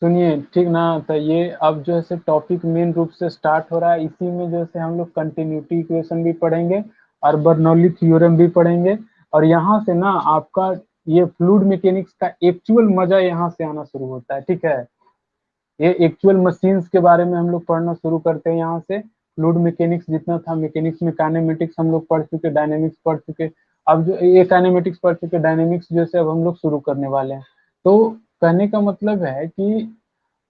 Speaker 1: सुनिए ठीक ना, तो ये अब जो है से टॉपिक मेन रूप से स्टार्ट हो रहा है। इसी में जो है से हम लोग कंटिन्यूटी इक्वेशन भी पढ़ेंगे और बर्नौली थ्योरम भी पढ़ेंगे। और यहाँ से ना आपका ये फ्लूइड मैकेनिक्स का एक्चुअल मजा यहाँ से आना शुरू होता है, ठीक है। ये एक्चुअल मशीन्स के बारे में हम लोग पढ़ना शुरू करते हैं यहाँ से। फ्लूइड मैकेनिक्स जितना था, मैकेनिक्स में काइनेमेटिक्स हम लोग पढ़ चुके, डायनेमिक्स पढ़ चुके। अब जो ये काइनेमेटिक्स पढ़ चुके, डायनेमिक्स जैसे अब हम लोग शुरू करने वाले हैं। तो कहने का मतलब है कि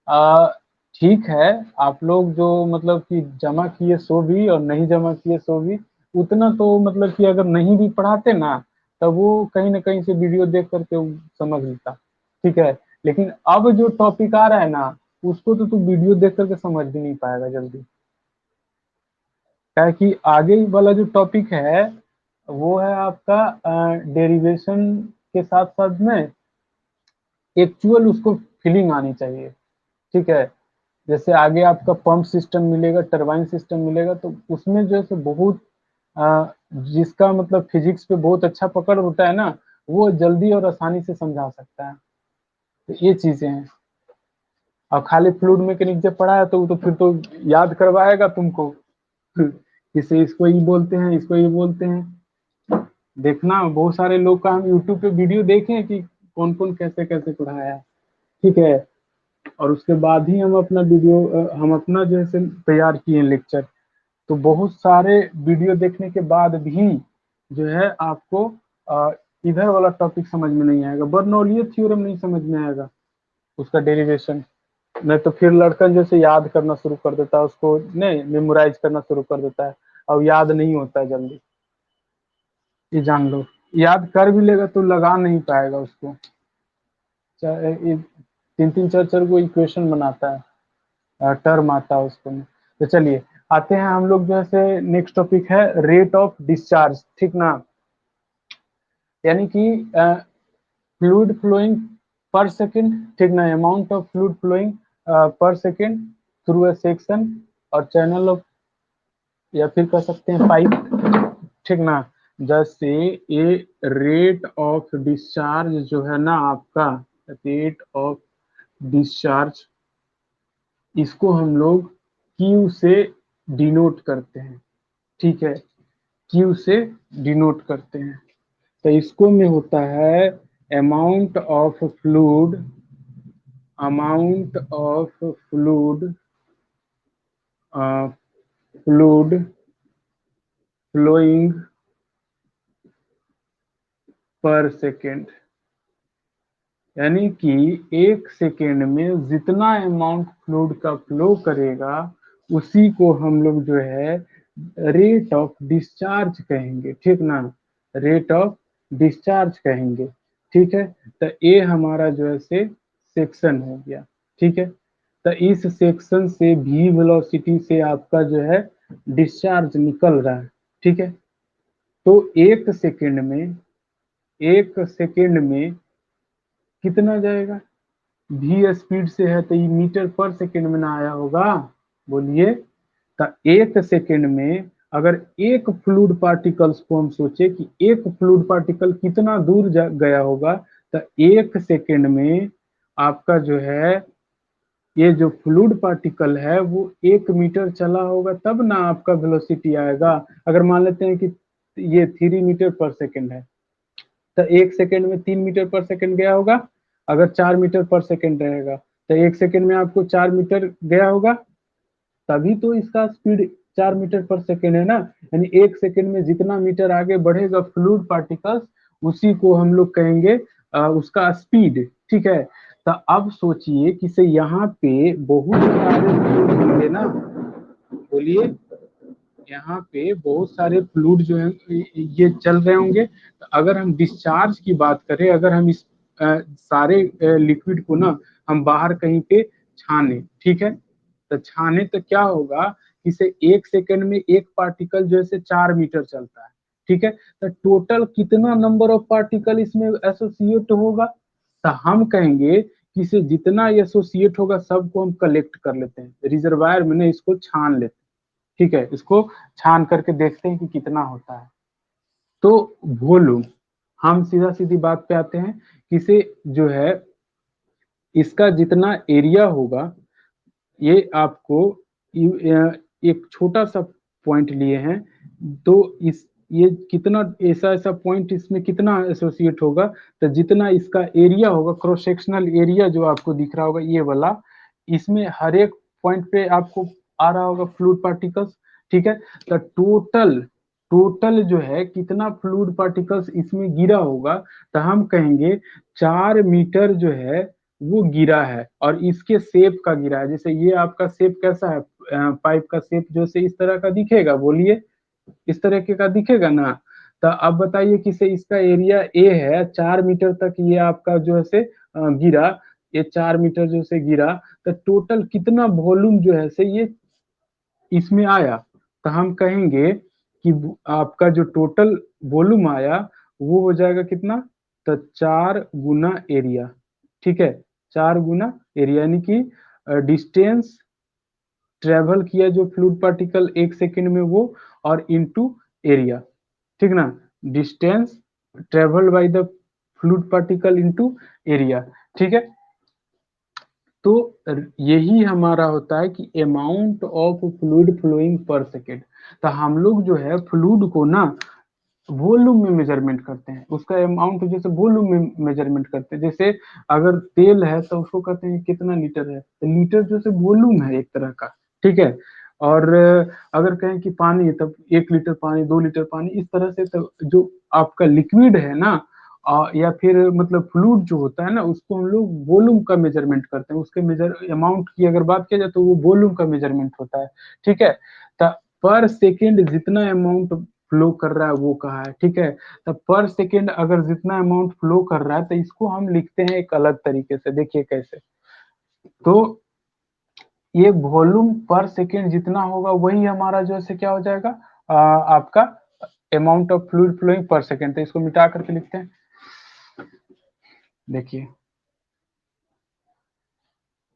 Speaker 1: आ, ठीक है, आप लोग जो मतलब कि जमा किए सो भी और नहीं जमा किए सो भी, उतना तो मतलब कि अगर नहीं भी पढ़ाते ना, तब वो कहीं ना कहीं से वीडियो देख करके वो समझ लेता, ठीक है। लेकिन अब जो टॉपिक आ रहा है ना, उसको तो तू वीडियो देख करके समझ भी नहीं पाएगा जल्दी। क्या है कि आगे वाला जो टॉपिक है वो है आपका डेरिवेशन के साथ साथ में एक्चुअल उसको फीलिंग आनी चाहिए, ठीक है। जैसे आगे आपका पंप सिस्टम मिलेगा, टरबाइन सिस्टम मिलेगा, तो उसमें जो है सो बहुत जिसका मतलब फिजिक्स पे बहुत अच्छा पकड़ होता है ना, वो जल्दी और आसानी से समझा सकता है। तो ये चीजें हैं। और खाली फ्लूइड मैकेनिक जब पढ़ा है तो वो तो फिर तो याद करवाएगा तुमको इसे इसको ये बोलते हैं, इसको ये बोलते हैं। देखना, बहुत सारे लोग का हम यूट्यूब पे वीडियो देखें कि कौन कौन कैसे कैसे पढ़ाया है, ठीक है। और उसके बाद ही हम अपना वीडियो हम अपना जो है से तैयार किए लेक्चर। तो बहुत सारे वीडियो देखने के बाद भी जो है आपको अ, इधर वाला टॉपिक समझ में नहीं आएगा, बर्नौली थ्योरम नहीं समझ में आएगा, उसका डेरिवेशन। नहीं तो फिर लड़कन जैसे याद करना शुरू कर देता है, उसको नहीं मेमोराइज करना शुरू कर देता है, और याद नहीं होता है जल्दी। ये जान लो, याद कर भी लेगा तो लगा नहीं पाएगा उसको। तीन तीन चार चार को इक्वेशन बनाता है, टर्म आता है उसको में। तो चलिए आते हैं हम लोग जैसे नेक्स्ट टॉपिक है रेट ऑफ डिस्चार्ज, ठीक ना। यानी कि फ्लूइड फ्लोइंग पर सेकेंड, ठीक ना, amount of fluid flowing per second through a section और चैनल ऑफ, या फिर कह सकते हैं पाइप, ठीक ना। जैसे ये रेट ऑफ डिस्चार्ज जो है ना आपका, रेट ऑफ डिस्चार्ज, इसको हम लोग क्यू से डिनोट करते हैं, ठीक है। क्यू से डिनोट करते हैं। तो इसको में होता है amount of fluid, amount of fluid, fluid flowing per second. यानी कि एक सेकेंड में जितना अमाउंट फ्लूइड का फ्लो करेगा, उसी को हम लोग जो है रेट ऑफ डिस्चार्ज कहेंगे, ठीक ना। रेट ऑफ डिस्चार्ज कहेंगे, ठीक है। तो ये हमारा जो है से सेक्शन हो गया, ठीक है। तो इस सेक्शन से भी वेलोसिटी से आपका जो है डिस्चार्ज निकल रहा है, ठीक है। तो एक सेकेंड में कितना जाएगा? भी स्पीड से है तो ये मीटर पर सेकेंड में ना आया होगा, बोलिए। तो एक सेकेंड में अगर एक फ्लूइड पार्टिकल्स को हम सोचे कि एक फ्लूइड पार्टिकल कितना दूर गया होगा, तो 1 सेकेंड में आपका जो है ये जो फ्लूइड पार्टिकल है वो 1 मीटर चला होगा तब ना आपका वेलोसिटी आएगा। अगर मान लेते हैं कि ये 3 मीटर पर सेकेंड है, तो 1 सेकेंड में 3 मीटर पर सेकेंड गया होगा। अगर 4 मीटर पर सेकेंड रहेगा तो 1 सेकेंड में आपको 4 मीटर गया होगा, तभी तो इसका स्पीड 4 मीटर पर सेकेंड है ना। यानी 1 सेकेंड में जितना मीटर आगे बढ़ेगा फ्लूइड पार्टिकल्स, उसी को हम लोग कहेंगे उसका स्पीड। ठीक है, तो अब सोचिए कि से यहाँ पे बहुत सारे फ्लूइड होंगे ना, बोलिए, यहाँ पे बहुत सारे फ्लूइड जो है ये चल रहे होंगे। तो अगर हम डिस्चार्ज की बात करें, अगर हम इस सारे लिक्विड को ना हम बाहर कहीं पे छाने, ठीक है, तो छाने तो क्या होगा, इसे 1 सेकेंड में एक पार्टिकल जो है 4 मीटर चलता है। ठीक है, तो टोटल कितना नंबर ऑफ पार्टिकल इसमें एसोसिएट होगा, तो हम कहेंगे कि इसे जितना एसोसिएट होगा सबको हम कलेक्ट कर लेते हैं रिजर्वायर में ना, इसको छान लेते हैं। ठीक है, इसको छान करके देखते हैं कि कितना होता है। तो वॉल्यूम, हम सीधा सीधी बात पे आते हैं कि इसे जो है इसका जितना एरिया होगा, ये आपको एक छोटा सा पॉइंट लिए हैं, तो इस ये कितना ऐसा ऐसा पॉइंट इसमें कितना एसोसिएट होगा, तो जितना इसका एरिया होगा, क्रॉस सेक्शनल एरिया जो आपको दिख रहा होगा ये वाला, इसमें हर एक पॉइंट पे आपको आ रहा होगा फ्लूइड पार्टिकल्स। ठीक है, तो टोटल टोटल जो है कितना फ्लूइड पार्टिकल्स इसमें गिरा होगा, तो हम कहेंगे 4 मीटर जो है वो गिरा है, और इसके शेप का गिरा है। जैसे ये आपका शेप कैसा है, पाइप का शेप जो से इस तरह का दिखेगा, बोलिए, इस तरह के का दिखेगा ना। तो अब बताइए कि से इसका एरिया ए है, 4 मीटर तक ये आपका जो है से गिरा, ये 4 मीटर जो से गिरा, तो टोटल कितना वॉल्यूम जो है से ये इसमें आया, तो हम कहेंगे कि आपका जो टोटल वॉल्यूम आया वो हो जाएगा कितना, तो 4 गुना एरिया। ठीक है, 4 गुना एरिया, यानी कि डिस्टेंस ट्रेवल किया जो फ्लूइड पार्टिकल 1 सेकेंड में वो, और इनटू एरिया। ठीक ना, distance travelled by the fluid particle into area. ठीक है, तो यही हमारा होता है कि amount of fluid flowing per second. तो हम लोग जो है फ्लूइड को ना वॉल्यूम में मेजरमेंट करते हैं, उसका अमाउंट जैसे वॉल्यूम में मेजरमेंट करते हैं। जैसे अगर तेल है तो उसको कहते हैं कितना लीटर है, तो लीटर जो से वॉल्यूम है एक तरह का। ठीक है, और अगर कहें कि पानी है तब 1 लीटर पानी, 2 लीटर पानी, इस तरह से। तो जो आपका लिक्विड है ना, या फिर मतलब फ्लूइड जो होता है ना, उसको हम लोग वॉल्यूम का मेजरमेंट करते हैं। उसके मेजर अमाउंट की अगर बात किया जाए तो वो वॉल्यूम का मेजरमेंट होता है। ठीक है, तो पर सेकेंड जितना अमाउंट फ्लो कर रहा है वो कहा है। ठीक है, तो पर सेकेंड अगर जितना अमाउंट फ्लो कर रहा है तो इसको हम लिखते हैं एक अलग तरीके से, देखिए कैसे। तो ये वॉल्यूम पर सेकेंड जितना होगा वही हमारा जो है क्या हो जाएगा, आपका amount of fluid flowing per second. तो इसको मिटा करके लिखते हैं, देखिए,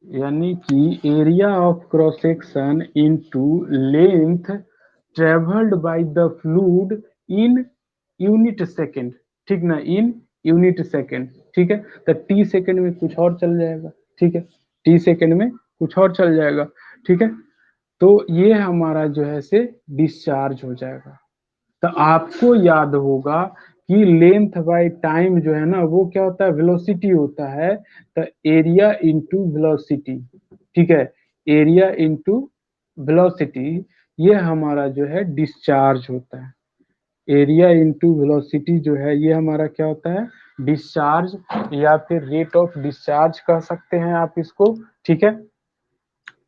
Speaker 1: यानी कि area of cross section into length travelled by the fluid in unit second. ठीक ना, इन यूनिट सेकेंड। ठीक है, तो टी सेकेंड में कुछ और चल जाएगा। ठीक है, टी सेकेंड में कुछ और चल जाएगा। ठीक है, तो ये हमारा जो है से डिस्चार्ज हो जाएगा। तो आपको याद होगा कि लेंथ बाय टाइम जो है ना वो क्या होता है, वेलोसिटी होता है। तो एरिया इंटू वेलोसिटी, ठीक है, एरिया इंटू वेलोसिटी, ये हमारा जो है डिस्चार्ज होता है। एरिया इंटू वेलोसिटी जो है ये हमारा क्या होता है, डिस्चार्ज, या फिर रेट ऑफ डिस्चार्ज कह सकते हैं आप इसको। ठीक है,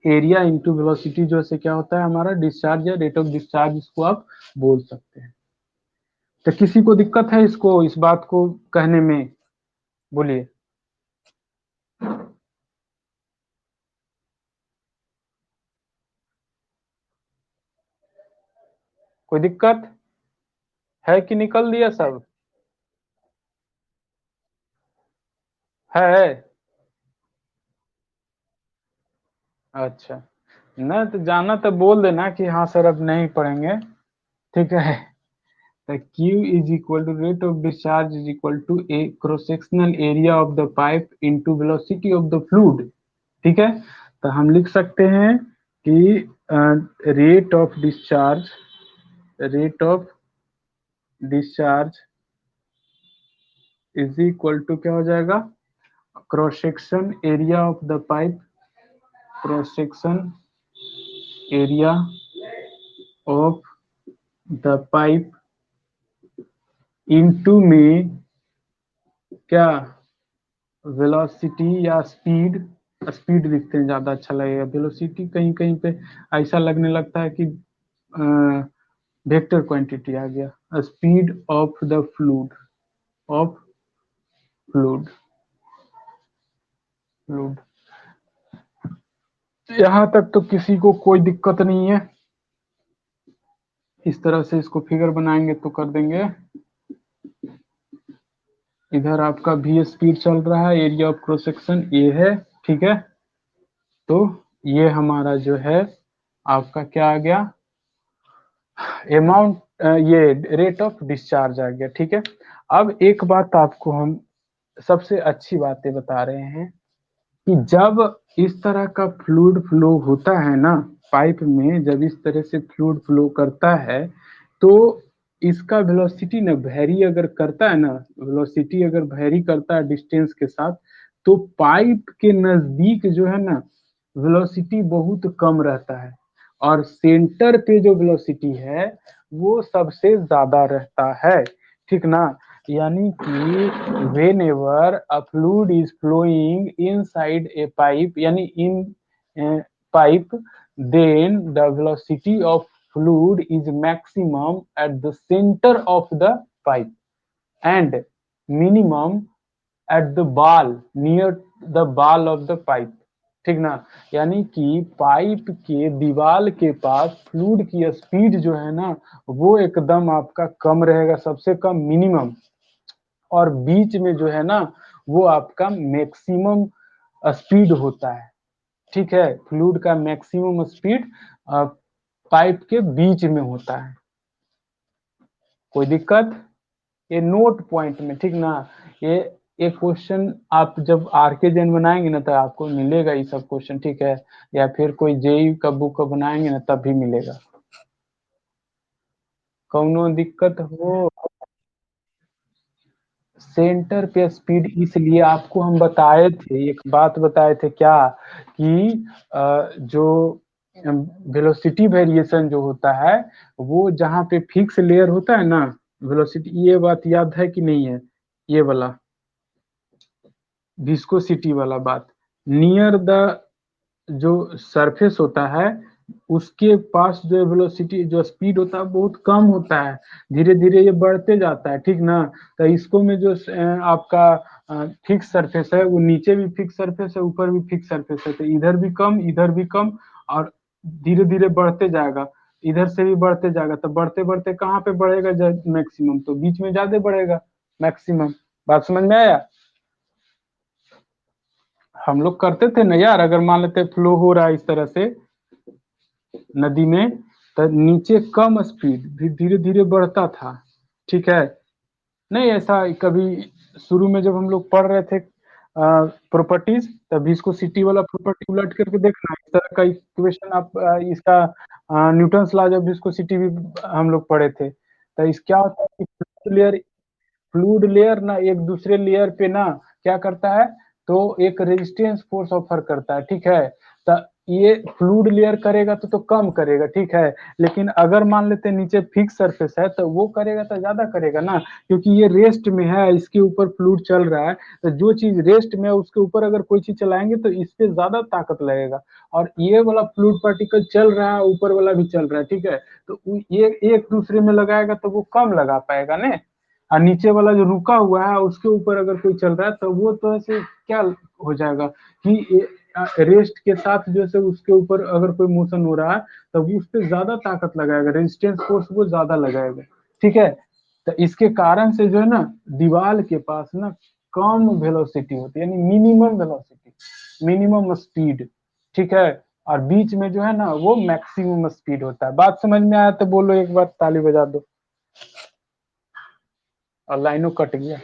Speaker 1: एरिया इंटू वेलोसिटी जो है क्या होता है हमारा डिस्चार्ज, या रेट ऑफ डिस्चार्ज इसको आप बोल सकते हैं। तो किसी को दिक्कत है इसको, इस बात को कहने में, बोलिए। कोई दिक्कत है कि निकल दिया सब? है? अच्छा, ना तो जाना तो बोल देना कि हाँ सर अब नहीं पढ़ेंगे। ठीक है, The Q is equal to rate of discharge is equal to a cross sectional area of the pipe into velocity of the fluid। ठीक है, तो हम लिख सकते हैं कि rate of discharge is equal to क्या हो जाएगा, cross section area of the pipe, cross section area of the pipe into में क्या, वेलोसिटी या स्पीड, स्पीड लिखते हैं ज्यादा अच्छा लगेगा, वेलोसिटी कहीं कहीं पे ऐसा लगने लगता है कि वेक्टर क्वांटिटी आ गया, speed of the fluid, of fluid, fluid. यहाँ तक तो किसी को कोई दिक्कत नहीं है, इस तरह से इसको फिगर बनाएंगे तो कर देंगे। इधर आपका भी स्पीड चल रहा है, एरिया ऑफ क्रॉस सेक्शन ये है, ठीक है। तो ये हमारा जो है आपका क्या आ गया, अमाउंट, ये रेट ऑफ डिस्चार्ज आ गया, ठीक है। अब एक बात आपको हम सबसे अच्छी बातें बता रहे हैं कि जब इस तरह का फ्लूइड फ्लो होता है ना पाइप में, जब इस तरह से फ्लूइड फ्लो करता है तो इसका वेलोसिटी ना वेरी अगर करता है ना, वेलोसिटी अगर वेरी करता है डिस्टेंस के साथ, तो पाइप के नजदीक जो है ना वेलोसिटी बहुत कम रहता है, और सेंटर पे जो वेलोसिटी है वो सबसे ज्यादा रहता है, ठीक ना। यानी कि whenever a fluid is flowing inside a pipe, यानी in pipe, then the velocity of fluid is maximum at the center of the pipe and minimum at the ball near the ball of the pipe, ठीक ना। यानी कि pipe के दीवार के पास fluid की speed जो है ना वो एकदम आपका कम रहेगा, सबसे कम मिनिमम, और बीच में जो है ना वो आपका मैक्सिमम स्पीड होता है, ठीक है। फ्लूइड का मैक्सिमम स्पीड पाइप के बीच में होता है, कोई दिक्कत, ये नोट पॉइंट में, ठीक ना। ये एक क्वेश्चन आप जब आरके जैन बनाएंगे ना तो आपको मिलेगा ये सब क्वेश्चन, ठीक है, या फिर कोई जेई का बुक बनाएंगे ना तब भी मिलेगा। कौनो दिक्कत हो, सेंटर पे स्पीड इसलिए आपको हम बताए थे, एक बात बताए थे क्या कि जो वेलोसिटी वेरिएशन जो होता है वो जहाँ पे फिक्स लेयर होता है ना वेलोसिटी, ये बात याद है कि नहीं है, ये वाला विस्कोसिटी वाला बात, नियर द जो सरफेस होता है उसके पास जो वेलोसिटी जो स्पीड होता है बहुत कम होता है, धीरे धीरे ये बढ़ते जाता है, ठीक ना। तो इसको में जो आपका फिक्स सरफेस है वो नीचे भी फिक्स सरफेस है ऊपर भी फिक्स सरफेस है, तो इधर भी कम, और धीरे धीरे बढ़ते जाएगा, इधर से भी बढ़ते जाएगा, तो बढ़ते बढ़ते कहाँ पे बढ़ेगा मैक्सिमम, तो बीच में ज्यादा बढ़ेगा मैक्सिमम। बात समझ में आया, हम लोग करते थे ना यार, अगर मान लेते फ्लो हो रहा है इस तरह से नदी में तो नीचे कम स्पीड भी धीरे धीरे बढ़ता था, ठीक है। नहीं ऐसा कभी शुरू में जब हम लोग पढ़ रहे थे प्रॉपर्टीज, तभी इसको सिटी वाला प्रॉपर्टी उलट करके देखना, इस तरह का इक्वेशन आप इसका न्यूटन्स लॉ जब इसको सिटी भी हम लोग पढ़े थे, तो इस क्या होता है कि फ्लूइड लेयर ना एक दूसरे लेयर पे ना क्या करता है, तो एक रेजिस्टेंस फोर्स ऑफर करता है, ठीक है। तो ये फ्लूइड लेयर करेगा तो कम करेगा, ठीक है, लेकिन अगर मान लेते हैं नीचे फिक्स सरफेस है तो वो करेगा तो ज्यादा करेगा ना, क्योंकि ये रेस्ट में है, इसके ऊपर फ्लूइड चल रहा है, तो जो चीज रेस्ट में है उसके ऊपर अगर कोई चीज चलाएंगे तो इस पे ज्यादा ताकत लगेगा, और ये वाला फ्लूइड पार्टिकल चल रहा है ऊपर वाला भी चल रहा है, ठीक है, तो ये एक दूसरे में लगाएगा तो वो कम लगा पाएगा ना, और नीचे वाला जो रुका हुआ है उसके ऊपर अगर कोई चल रहा है तो वो तो ऐसे क्या हो जाएगा कि रेस्ट के साथ जो है उसके ऊपर अगर कोई मोशन हो रहा है तो वो उस पर ज्यादा ताकत लगाएगा, रेजिस्टेंस फोर्स वो ज्यादा लगाएगा, ठीक है। तो इसके कारण से जो है ना दीवार के पास ना कम वेलोसिटी होती है, यानी मिनिमम वेलोसिटी, मिनिमम स्पीड, ठीक है, और बीच में जो है ना वो मैक्सिमम स्पीड होता है। बात समझ में आया तो बोलो एक बार, ताली बजा दो। और लाइनों कट गया।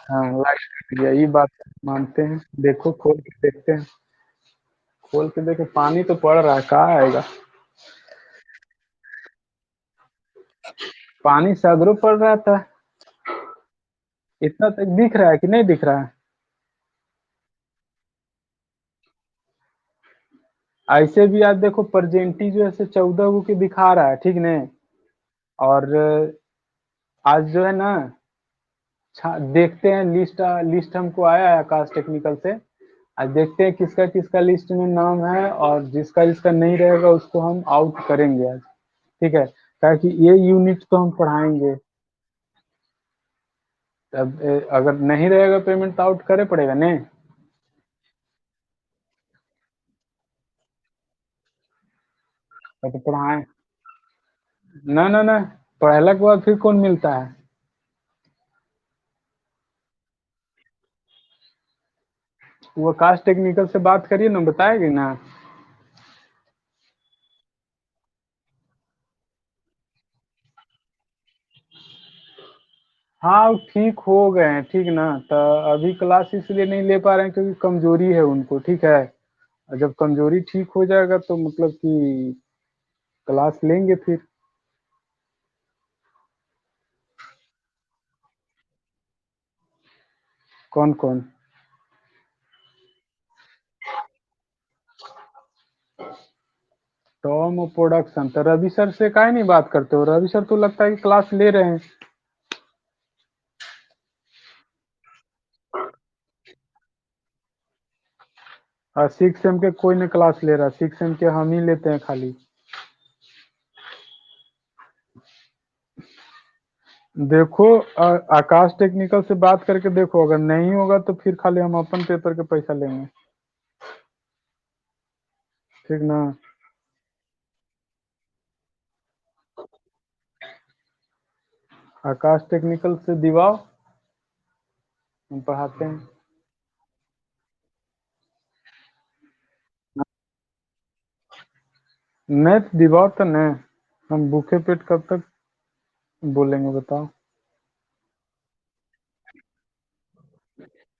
Speaker 1: हाँ, लाइट कट गया, ये बात मानते हैं। देखो खोल के देखते हैं। खोल के देखो, पानी तो पड़ रहा है, कहाँ आएगा। पानी सगरों पड़ रहा था। इतना तक दिख रहा है कि नहीं दिख रहा है? ऐसे भी आज देखो परजेंटी जो है से 14 को के दिखा रहा है, ठीक नहीं? और आज जो है ना, देखते हैं लिस्ट। लिस्ट हमको आया है आकाश टेक्निकल से। आज देखते हैं किसका किसका लिस्ट में नाम है, और जिसका जिसका नहीं रहेगा उसको हम आउट करेंगे आज। ठीक है, ताकि ये यूनिट तो हम पढ़ाएंगे। तब अगर नहीं रहेगा पेमेंट तो आउट करे पड़ेगा नहीं। तो पढ़ाएं। ना ना ना, पढ़ला के बाद फिर कौन मिलता है? वो आकाश टेक्निकल से बात करिए ना, बताएगी ना। हाँ, वो ठीक हो गए हैं, ठीक ना। तो अभी क्लास इसलिए नहीं ले पा रहे हैं क्योंकि कमजोरी है उनको, ठीक है। और जब कमजोरी ठीक हो जाएगा तो मतलब कि क्लास लेंगे फिर। कौन कौन? टॉम और प्रोडक्शन तो रवि सर से काहे नहीं बात करते हो? रवि सर तो लगता है कि क्लास ले रहे हैं। और 6 एम के कोई नहीं क्लास ले रहा, 6 एम के हम ही लेते हैं खाली। देखो, आकाश टेक्निकल से बात करके देखो, अगर नहीं होगा तो फिर खाली हम अपन पेपर के पैसा लेंगे। ठीक ना? आकाश टेक्निकल से दिवाओ, हम पढ़ाते हैं। नहीं तो दिवाओ तो नहीं। हम भूखे पेट कब तक बोलेंगे बताओ।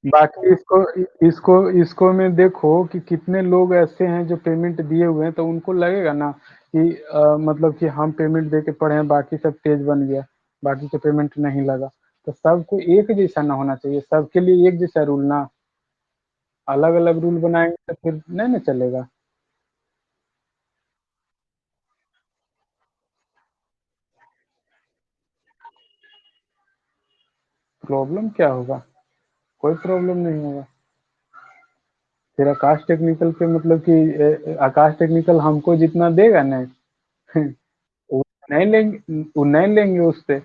Speaker 1: बाकी इसको इसको इसको में देखो कि कितने लोग ऐसे हैं जो पेमेंट दिए हुए हैं, तो उनको लगेगा ना कि मतलब कि हम पेमेंट दे के पढ़े हैं, बाकी सब तेज बन गया, बाकी के पेमेंट नहीं लगा। तो सबको एक जैसा ना होना चाहिए, सबके लिए एक जैसा रूल ना। अलग अलग रूल बनाएंगे तो फिर नहीं ना चलेगा। प्रॉब्लम क्या होगा? कोई प्रॉब्लम नहीं होगा। फिर आकाश टेक्निकल पे मतलब कि आकाश टेक्निकल हमको जितना देगा ना, वो नहीं लेंगे, वो नहीं लेंगे उससे।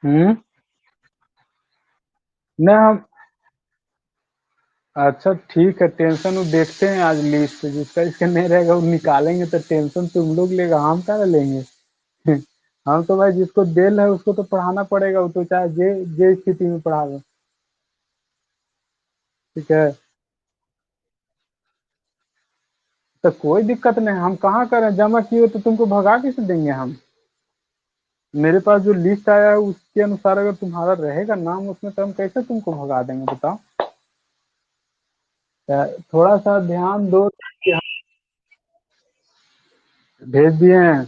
Speaker 1: हम्म। नहीं हम, अच्छा ठीक है, टेंशन वो देखते हैं आज लिस्ट, जिसका इसका नहीं रहेगा वो निकालेंगे, तो टेंशन तुम लोग लेगा, हम क्या लेंगे। हम तो भाई जिसको दिल है उसको तो पढ़ाना पड़ेगा, वो तो चाहे जे स्थिति में पढ़ावे। ठीक है। तो कोई दिक्कत नहीं, हम कहाँ करें जमा किए हो तो तुमको भगा कैसे देंगे हम। मेरे पास जो लिस्ट आया है उसके अनुसार अगर तुम्हारा रहेगा नाम उसमें, तो हम कैसे तुमको भगा देंगे बताओ। थोड़ा सा ध्यान दो कि हम भेज दिए हैं।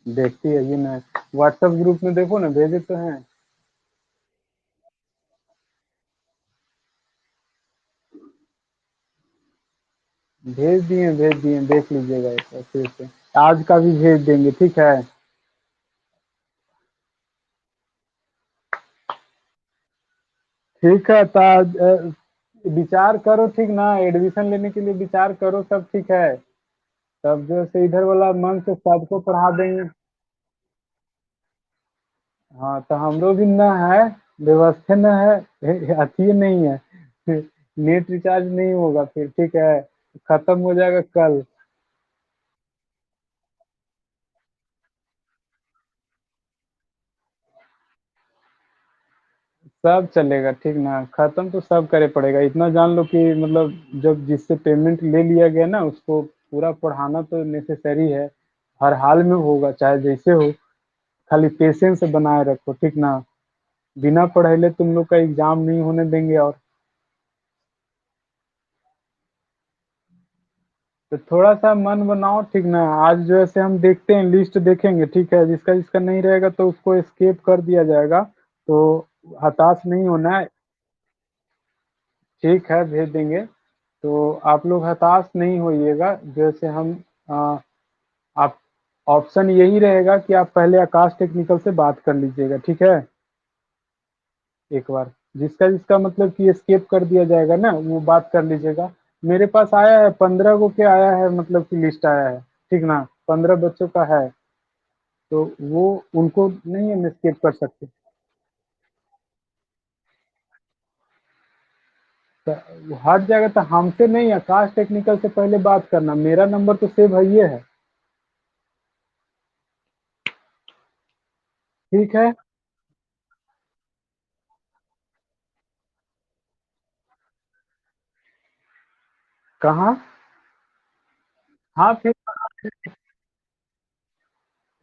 Speaker 1: देखती है ये ना, व्हाट्सएप ग्रुप में देखो ना, भेजे तो हैं। भेज दिए, देख लीजिएगा एक बार फिर से। आज का भी भेज देंगे, ठीक है। ठीक है तो आज, विचार करो, ठीक ना, एडमिशन लेने के लिए विचार करो, सब ठीक है। तब जो से इधर वाला मन से सबको पढ़ा देंगे। हाँ तो हमरो भी ना है, व्यवस्था ना है, अथी नहीं है। नेट रिचार्ज नहीं होगा फिर, ठीक है। खत्म हो जाएगा कल। सब चलेगा ठीक ना, खत्म तो सब करे पड़ेगा, इतना जान लो कि मतलब जब जिससे पेमेंट ले लिया गया ना उसको पूरा पढ़ाना तो नेसेसरी है, हर हाल में होगा चाहे जैसे हो, खाली पेशेंस बनाए रखो ठीक ना, बिना पढ़ाई तुम लोग का एग्जाम नहीं होने देंगे। और तो थोड़ा सा मन बनाओ ठीक ना, आज जो ऐसे हम देखते हैं लिस्ट देखेंगे ठीक है, जिसका जिसका नहीं रहेगा तो उसको स्केप कर दिया जाएगा, तो हताश नहीं होना है। ठीक है भेज देंगे, तो आप लोग हताश नहीं होइएगा, जैसे हम आ, आप ऑप्शन यही रहेगा कि आप पहले आकाश टेक्निकल से बात कर लीजिएगा ठीक है, एक बार जिसका जिसका मतलब कि स्केप कर दिया जाएगा ना वो बात कर लीजिएगा। मेरे पास आया है 15 को क्या आया है, मतलब कि लिस्ट आया है ठीक ना, 15 बच्चों का है, तो वो उनको नहीं हम स्केप कर सकते। तो वो हट जाएगा तो हमसे नहीं, आकाश टेक्निकल से पहले बात करना, मेरा नंबर तो सेव है ये है। ठीक है। कहाँ? हाँ फिर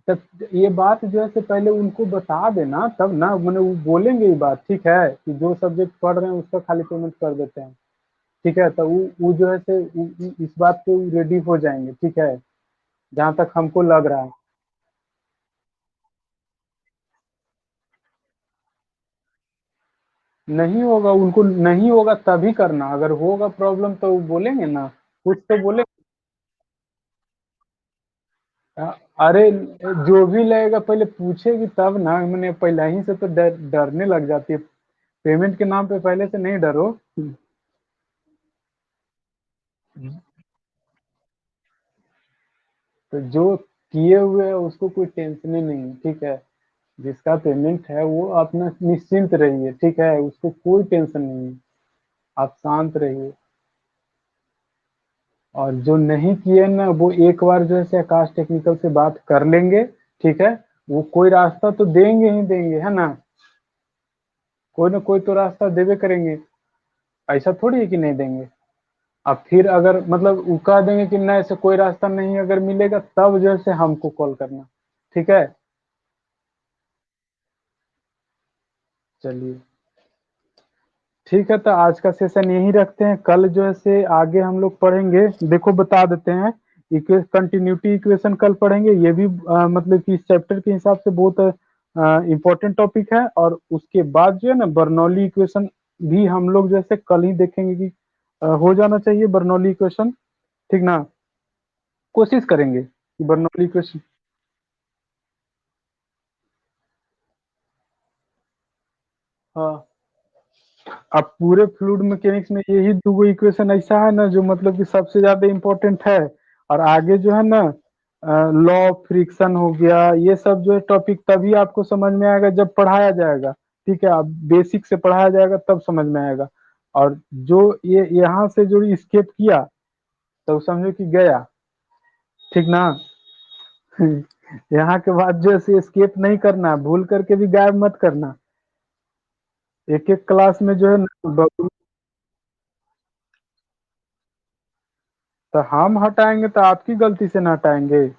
Speaker 1: तब ये बात जो है से पहले उनको बता देना, तब ना मैंने वो बोलेंगे ये बात ठीक है, कि जो सब्जेक्ट पढ़ रहे हैं उसका खाली पेमेंट कर देते हैं। ठीक है, तो वो जो है से इस बात पे रेडी हो जाएंगे ठीक है, जहाँ तक हमको लग रहा है। नहीं होगा, उनको नहीं होगा तभी करना, अगर होगा प्रॉब्लम तो वो बोलेंगे ना, कुछ तो बोले। अरे जो भी लगेगा पहले पूछेगी तब ना, मैंने पहले ही से तो डरने लग जाती है, पेमेंट के नाम पे पहले से नहीं डरो। तो जो किए हुए है उसको कोई टेंशन ही नहीं है ठीक है, जिसका पेमेंट है वो अपना निश्चिंत रहिए ठीक है, उसको कोई टेंशन नहीं है, आप शांत रहिए। और जो नहीं किए ना वो एक बार जो है से आकाश टेक्निकल से बात कर लेंगे ठीक है, वो कोई रास्ता तो देंगे ही देंगे है ना, कोई ना कोई तो रास्ता देवे करेंगे, ऐसा थोड़ी है कि नहीं देंगे। अब फिर अगर मतलब वो कह देंगे कि नहीं ऐसे कोई रास्ता नहीं अगर मिलेगा तब जो है से हमको कॉल करना ठीक है। चलिए ठीक है, तो आज का सेशन यही रखते हैं, कल जो है से आगे हम लोग पढ़ेंगे, देखो बता देते हैं, कंटिन्यूटी इक्वेशन कल पढ़ेंगे, ये भी मतलब कि इस चैप्टर के हिसाब से बहुत इम्पोर्टेंट टॉपिक है, और उसके बाद जो है ना बर्नौली इक्वेशन भी हम लोग जैसे कल ही देखेंगे कि हो जाना चाहिए बर्नौली इक्वेशन ठीक ना, कोशिश करेंगे कि बर्नौली इक्वेशन। हाँ, अब पूरे फ्लूइड मैकेनिक्स में यही दो इक्वेशन ऐसा है ना जो मतलब कि सबसे ज्यादा इम्पोर्टेंट है, और आगे जो है ना लॉ ऑफ फ्रिक्शन हो गया, ये सब जो है टॉपिक तभी आपको समझ में आएगा जब पढ़ाया जाएगा ठीक है, अब बेसिक से पढ़ाया जाएगा तब समझ में आएगा। और जो ये यहाँ से जो स्केप किया तो समझो कि गया ठीक ना। यहाँ के बाद जो है स्केप नहीं करना, भूल करके भी गायब मत करना, एक एक क्लास में जो है ना तो हम हटाएंगे तो आपकी गलती से ना हटाएंगे,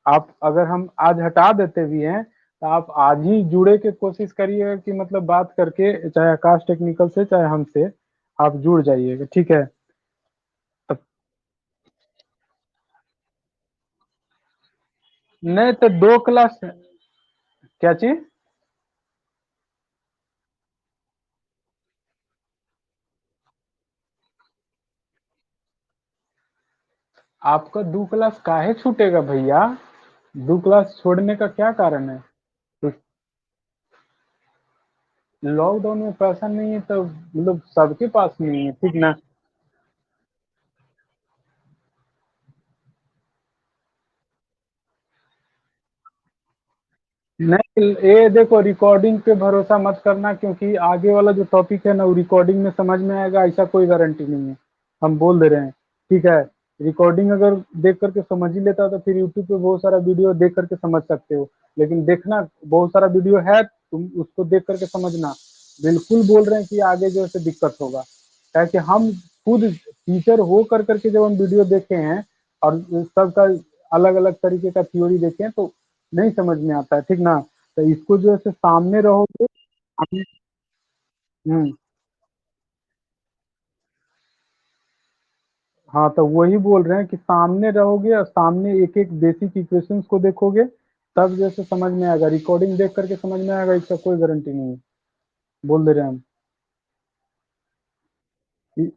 Speaker 1: आप अगर हम आज हटा देते भी हैं तो आप आज ही जुड़े के कोशिश करिएगा कि मतलब बात करके चाहे आकाश टेक्निकल से चाहे हमसे आप जुड़ जाइएगा ठीक है। तब नहीं तो 2 क्लास, क्या चीज? आपका 2 क्लास काहे छूटेगा भैया, 2 क्लास छोड़ने का क्या कारण है? तो लॉकडाउन में पैसा नहीं है तो मतलब सबके पास नहीं है ठीक ना। नहीं ये देखो रिकॉर्डिंग पे भरोसा मत करना, क्योंकि आगे वाला जो टॉपिक है ना वो रिकॉर्डिंग में समझ में आएगा ऐसा कोई गारंटी नहीं है, हम बोल दे रहे हैं ठीक है। रिकॉर्डिंग अगर देख करके समझ ही लेता तो फिर यूट्यूब पे बहुत सारा वीडियो देख करके समझ सकते हो, लेकिन देखना बहुत सारा वीडियो है तुम उसको देख करके समझना, बिल्कुल बोल रहे हैं कि आगे जो है से दिक्कत होगा, क्या कि हम खुद टीचर हो कर करके जब हम वीडियो देखे हैं और सबका अलग अलग तरीके का थ्योरी देखे हैं तो नहीं समझ में आता है, ठीक ना। तो इसको जो है से सामने रहोगे। हम्म। हाँ तो वही बोल रहे हैं कि सामने रहोगे और सामने एक एक बेसिक इक्वेशंस को देखोगे, तब जैसे समझ में आएगा। रिकॉर्डिंग देख करके समझ में आएगा, इसका कोई गारंटी नहीं है, बोल दे रहे हैं हम। इ-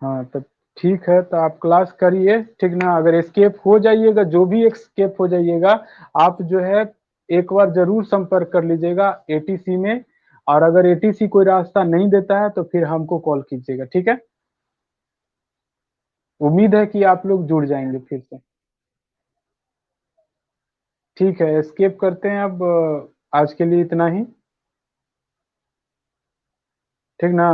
Speaker 1: हाँ तो ठीक है, तो आप क्लास करिए, ठीक ना। अगर एस्केप हो जाइएगा, जो भी एस्केप हो जाइएगा, आप जो है एक बार जरूर संपर्क कर लीजिएगा एटीसी में। और अगर एटीसी कोई रास्ता नहीं देता है तो फिर हमको कॉल कीजिएगा, ठीक है। उम्मीद है कि आप लोग जुड़ जाएंगे फिर से। ठीक है, एस्केप करते हैं अब। आज के लिए इतना ही, ठीक ना।